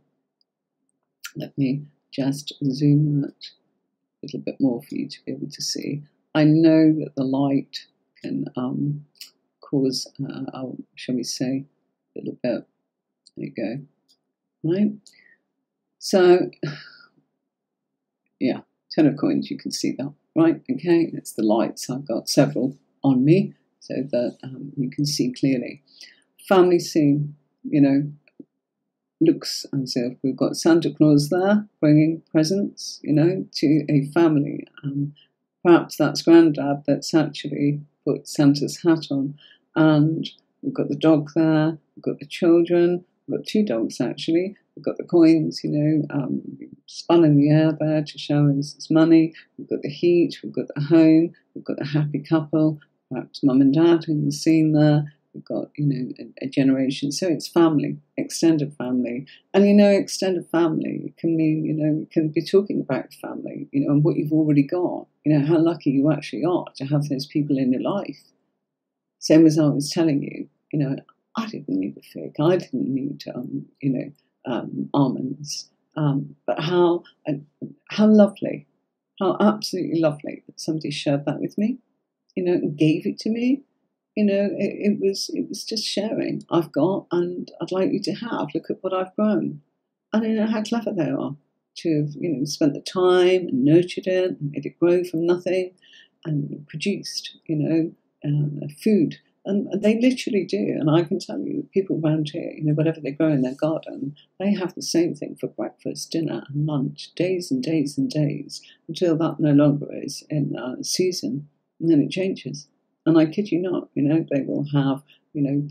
Let me just zoom that a little bit more for you to be able to see. I know that the light can cause, shall we say, a little bit. There you go. Right. So, yeah, 10 of coins. You can see that, right? Okay, it's the lights. I've got several on me so that you can see clearly. Family scene, looks as if we've got Santa Claus there bringing presents, to a family. Perhaps that's Grandad that's actually put Santa's hat on. And we've got the dog there, we've got the children, we've got 2 dogs actually, we've got the coins, spun in the air there to show us money, we've got the heat, we've got the home, we've got the happy couple, perhaps mum and dad in the scene there. We've got, a generation. So it's family, extended family. And, extended family can mean, you can be talking about family, and what you've already got, how lucky you actually are to have those people in your life. Same as I was telling you, I didn't need a fig. I didn't need, almonds. But how lovely, how absolutely lovely that somebody shared that with me, and gave it to me. It was just sharing. I've got, and I'd like you to have. Look at what I've grown, and how clever they are to have, spent the time and nurtured it, and made it grow from nothing, and produced, food. And they literally do. And I can tell you, people around here, whatever they grow in their garden, they have the same thing for breakfast, dinner, and lunch, days and days and days, until that no longer is in season, and then it changes. And I kid you not, they will have,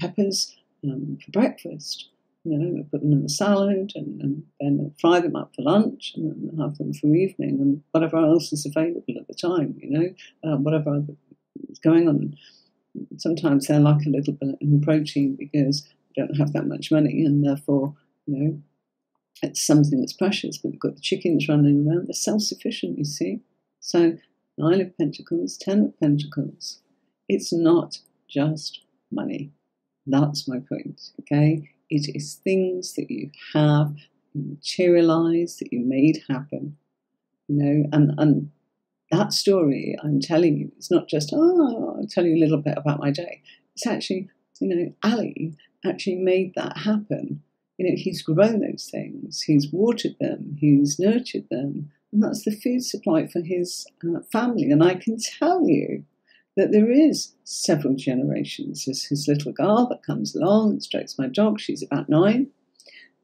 peppers for breakfast. They put them in the salad and then fry them up for lunch and then have them for evening and whatever else is available at the time, whatever is going on. Sometimes they're like a little bit in protein because they don't have that much money and therefore, it's something that's precious. But they've got the chickens running around. They're self-sufficient, you see. So 9 of Pentacles, 10 of Pentacles. It's not just money. That's my point, okay? It is things that you have materialized, that you made happen, and that story I'm telling you, it's not just, I'll tell you a little bit about my day. It's actually, Ali actually made that happen. He's grown those things, he's watered them, he's nurtured them, and that's the food supply for his family. And I can tell you that there is several generations. There's his little girl that comes along and strokes my dog. She's about 9.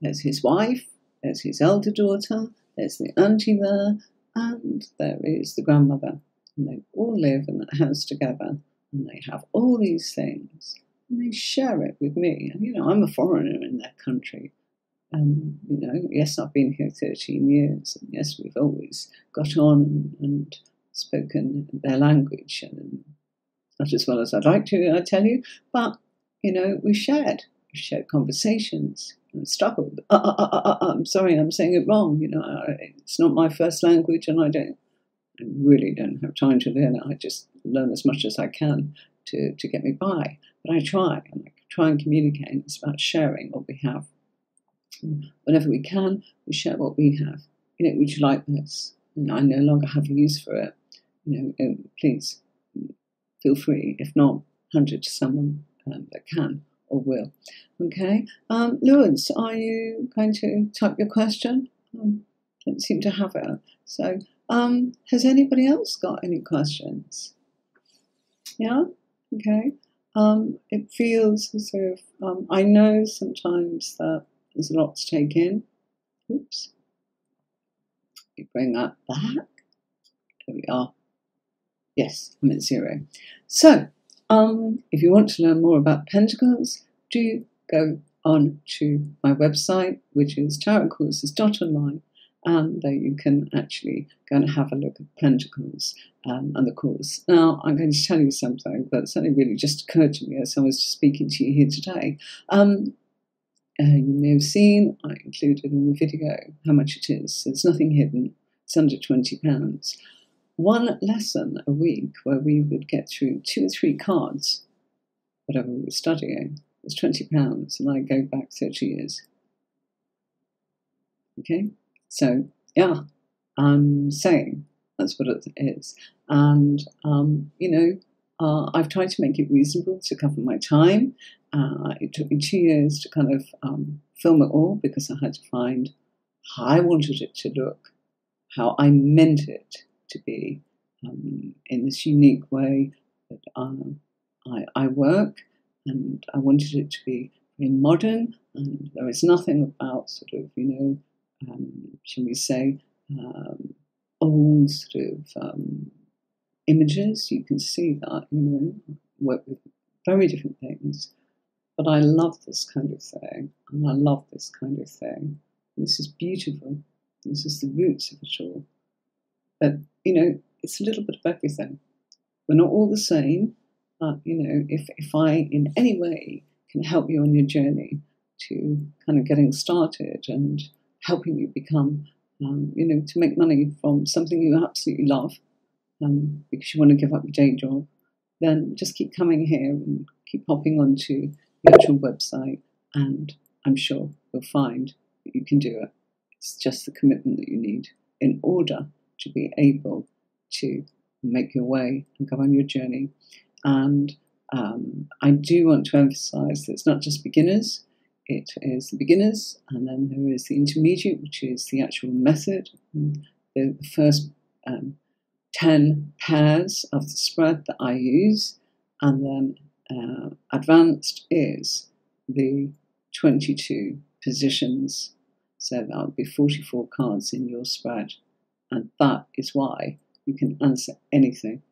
There's his wife. There's his elder daughter. There's the auntie there. And there is the grandmother. And they all live in that house together. And they have all these things. And they share it with me. And, I'm a foreigner in their country. Yes, I've been here 13 years. And yes, we've always got on and spoken their language. And not as well as I'd like to, I tell you, but, we shared conversations and struggled. I'm sorry, I'm saying it wrong. It's not my first language and I really don't have time to learn it. I just learn as much as I can to get me by. But I try and communicate. It's about sharing what we have. Whenever we can, we share what we have. Would you like this? I no longer have a use for it. Please. Feel free, if not, hand it to someone that can or will. Okay, Lewis, are you going to type your question? Don't seem to have it. So, has anybody else got any questions? Yeah, okay. It feels as if I know sometimes that there's a lot to take in. Oops. You bring that back. There we are. Yes, I'm at 0. So, if you want to learn more about Pentacles, do go on to my website, which is tarotcourses.online, and there you can actually go and have a look at Pentacles and the course. Now, I'm going to tell you something that's only really just occurred to me as I was speaking to you here today. You may have seen, I included in the video how much it is. There's nothing hidden. It's under £20. 1 lesson a week where we would get through 2 or 3 cards whatever we were studying, was £20, and I go back 30 years. Okay, so yeah, I'm saying that's what it is. And, I've tried to make it reasonable to cover my time. It took me 2 years to kind of film it all, because I had to find how I wanted it to look, how I meant it to be, in this unique way that I work, and I wanted it to be very modern, and there is nothing about sort of, shall we say, old sort of images. You can see that, work with very different things. But I love this kind of thing, and I love this kind of thing. This is beautiful. This is the roots of it all. But, it's a little bit of everything. We're not all the same. If I in any way can help you on your journey to kind of getting started and helping you become, to make money from something you absolutely love, because you want to give up your day job, then just keep coming here and keep popping onto the actual website, and I'm sure you'll find that you can do it. It's just the commitment that you need in order to be able to make your way and go on your journey. And I do want to emphasize that it's not just beginners. It is the beginners, and then there is the intermediate, which is the actual method, the first 10 pairs of the spread that I use, and then advanced is the 22 positions. So that would be 44 cards in your spread, and that is why you can answer anything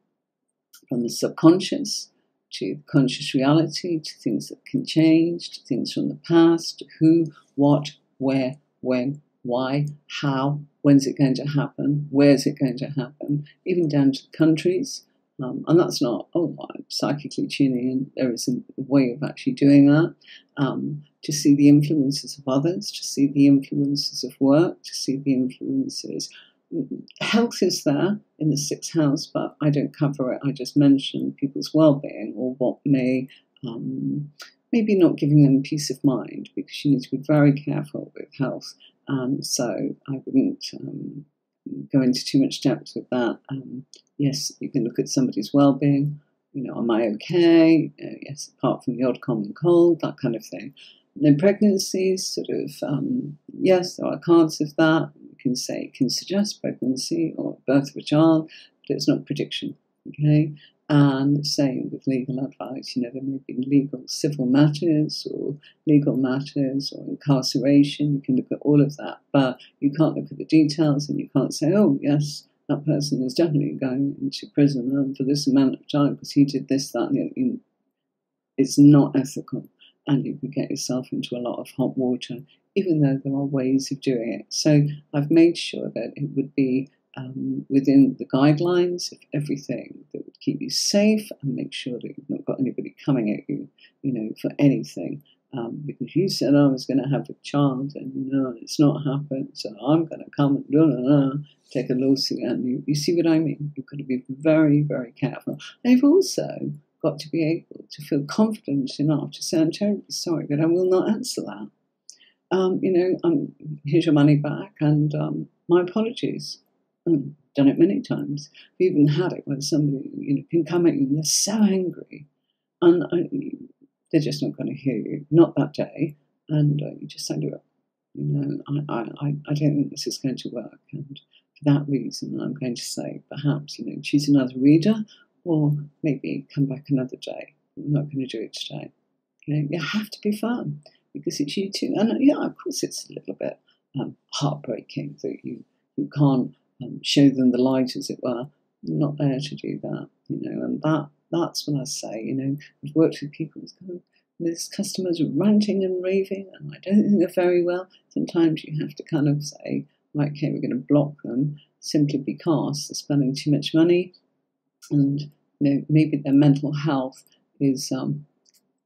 from the subconscious to the conscious reality, to things that can change, to things from the past, to who, what, where, when, why, how, when's it going to happen, where's it going to happen, even down to the countries. And that's not, I'm psychically tuning in. There is a way of actually doing that, to see the influences of others, to see the influences of work, to see the influences. Health is there in the 6th house, but I don't cover it. I just mention people's well-being, or what may, maybe not giving them peace of mind, because you need to be very careful with health. So I wouldn't go into too much depth with that. Yes, you can look at somebody's well-being. Am I okay? Yes, apart from the odd common cold, that kind of thing. And then pregnancies, sort of, yes, there are cards of that. You can say it can suggest pregnancy or birth of a child, but it's not prediction, okay? And same with legal advice. There may be legal civil matters or legal matters or incarceration. You can look at all of that, but you can't look at the details, and you can't say, oh, yes, that person is definitely going into prison for this amount of time because he did this, that, and the other. It's not ethical, and you can get yourself into a lot of hot water, even though there are ways of doing it. So I've made sure that it would be within the guidelines of everything that would keep you safe and make sure that you've not got anybody coming at you, for anything. Because you said I was going to have a child, and it's not happened, so I'm going to come and take a lawsuit at you. You see what I mean? You've got to be very, very careful. And you've also got to be able to feel confident enough to say, I'm terribly sorry, but I will not answer that. Here's your money back, and my apologies. I've done it many times. I've even had it where somebody can come at you and they're so angry, and they're just not going to hear you, not that day, and you just say, look, I don't think this is going to work, and for that reason I'm going to say, perhaps, choose another reader, or maybe come back another day. We're not going to do it today. You have to be firm, because it's you too. And of course it's a little bit heartbreaking that you can't show them the light, as it were. You're not there to do that, and that's when I say, I've worked with people who this customers ranting and raving, and I don't think they're very well. Sometimes you have to kind of say, right, okay, we're going to block them simply because they're spending too much money, and maybe their mental health is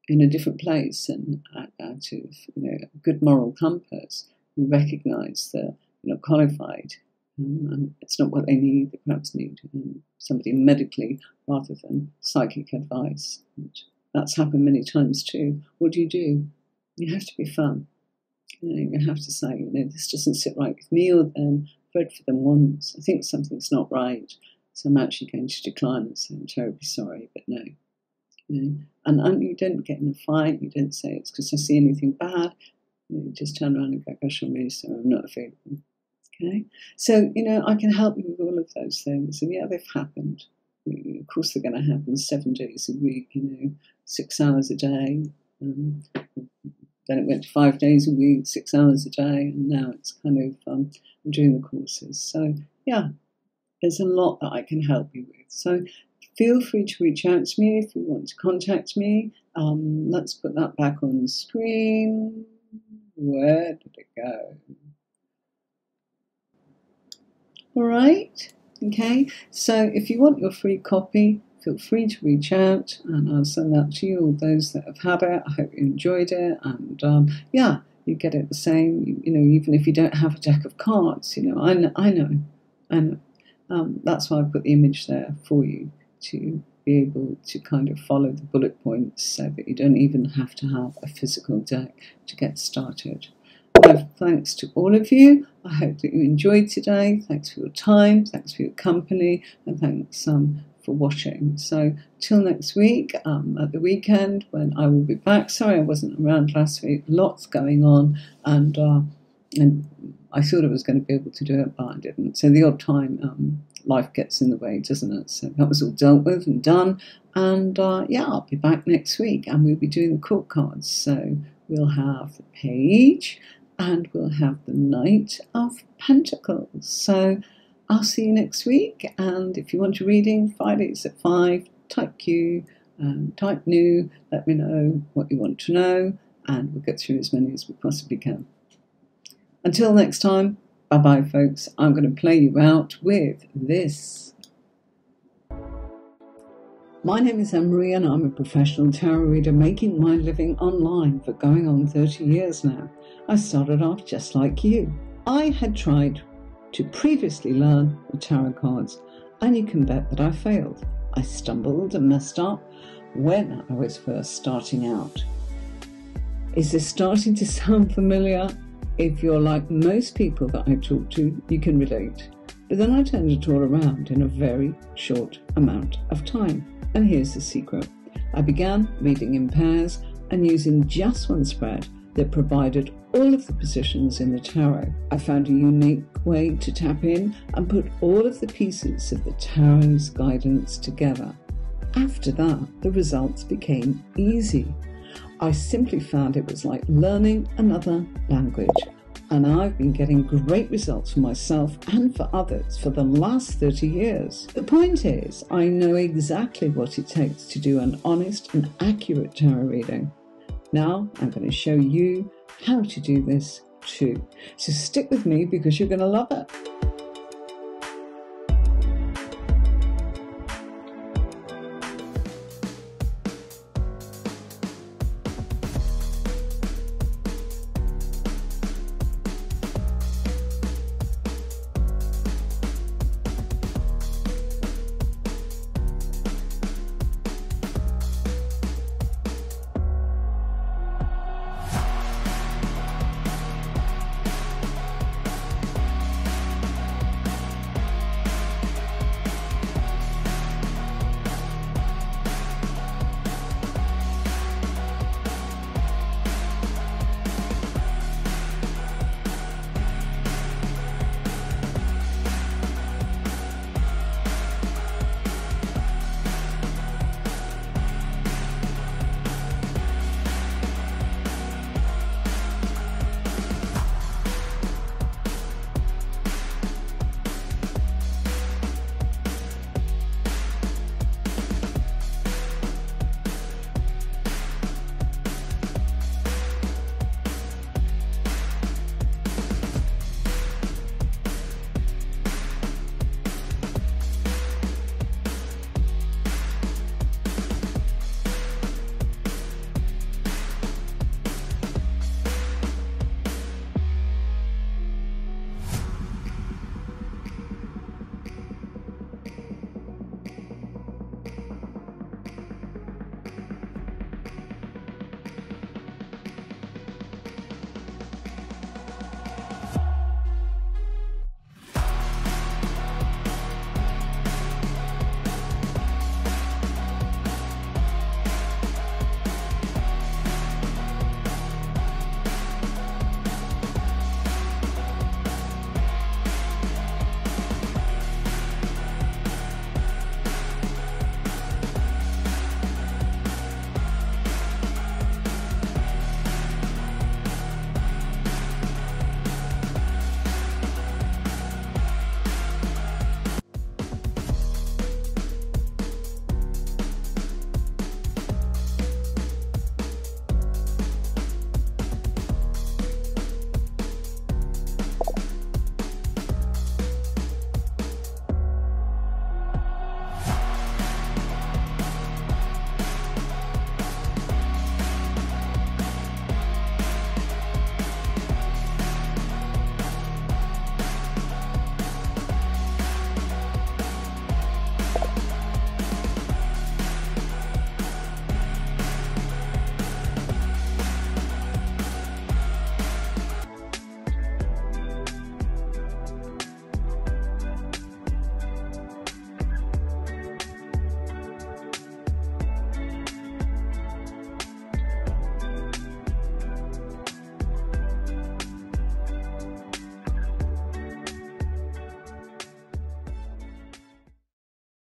in a different place, and out of a good moral compass, you recognise that you're not qualified, and it's not what they need. They perhaps need somebody medically rather than psychic advice. And That's happened many times too. What do? You have to be firm. You have to say, this doesn't sit right with me or them. I've read for them once. I think something's not right. So I'm actually going to decline and say, I'm terribly sorry, but no. And you don't get in a fight. You don't say it's because I see anything bad. You just turn around and go, gosh, I'm really sorry, I'm not available. Okay? So, I can help you with all of those things. And yeah, they've happened. Of course, they're going to happen 7 days a week, 6 hours a day. Then it went to 5 days a week, 6 hours a day, and now it's kind of I'm doing the courses. So yeah, there's a lot that I can help you with. So feel free to reach out to me if you want to contact me. Let's put that back on the screen. Where did it go? All right. Okay. So if you want your free copy, feel free to reach out and I'll send that to you. All those that have had it, I hope you enjoyed it. And yeah, you get it the same, even if you don't have a deck of cards, I know. That's why I put the image there for you to be able to kind of follow the bullet points so that you don't even have to have a physical deck to get started. Thanks to all of you. I hope that you enjoyed today. Thanks for your time. Thanks for your company. And thanks for watching. So till next week, at the weekend when I will be back. Sorry I wasn't around last week. Lots going on. And I thought I was going to be able to do it, but I didn't. So the odd time, life gets in the way, doesn't it? So that was all dealt with and done. And yeah, I'll be back next week and we'll be doing the court cards. So we'll have the Page and we'll have the Knight of Pentacles. So I'll see you next week. And if you want a reading, Fridays at 5, type Q, type new, let me know what you want to know, and we'll get through as many as we possibly can. Until next time, bye-bye, folks. I'm going to play you out with this. My name is Anne-Marie and I'm a professional tarot reader making my living online for going on 30 years now. I started off just like you. I had tried to previously learn the tarot cards and you can bet that I failed. I stumbled and messed up when I was first starting out. Is this starting to sound familiar? If you're like most people that I talk to, you can relate. But then I turned it all around in a very short amount of time. And here's the secret. I began reading in pairs and using just one spread that provided all of the positions in the tarot. I found a unique way to tap in and put all of the pieces of the tarot's guidance together. After that, the results became easy. I simply found it was like learning another language. And I've been getting great results for myself and for others for the last 30 years. The point is, I know exactly what it takes to do an honest and accurate tarot reading. Now I'm going to show you how to do this too. So stick with me because you're going to love it.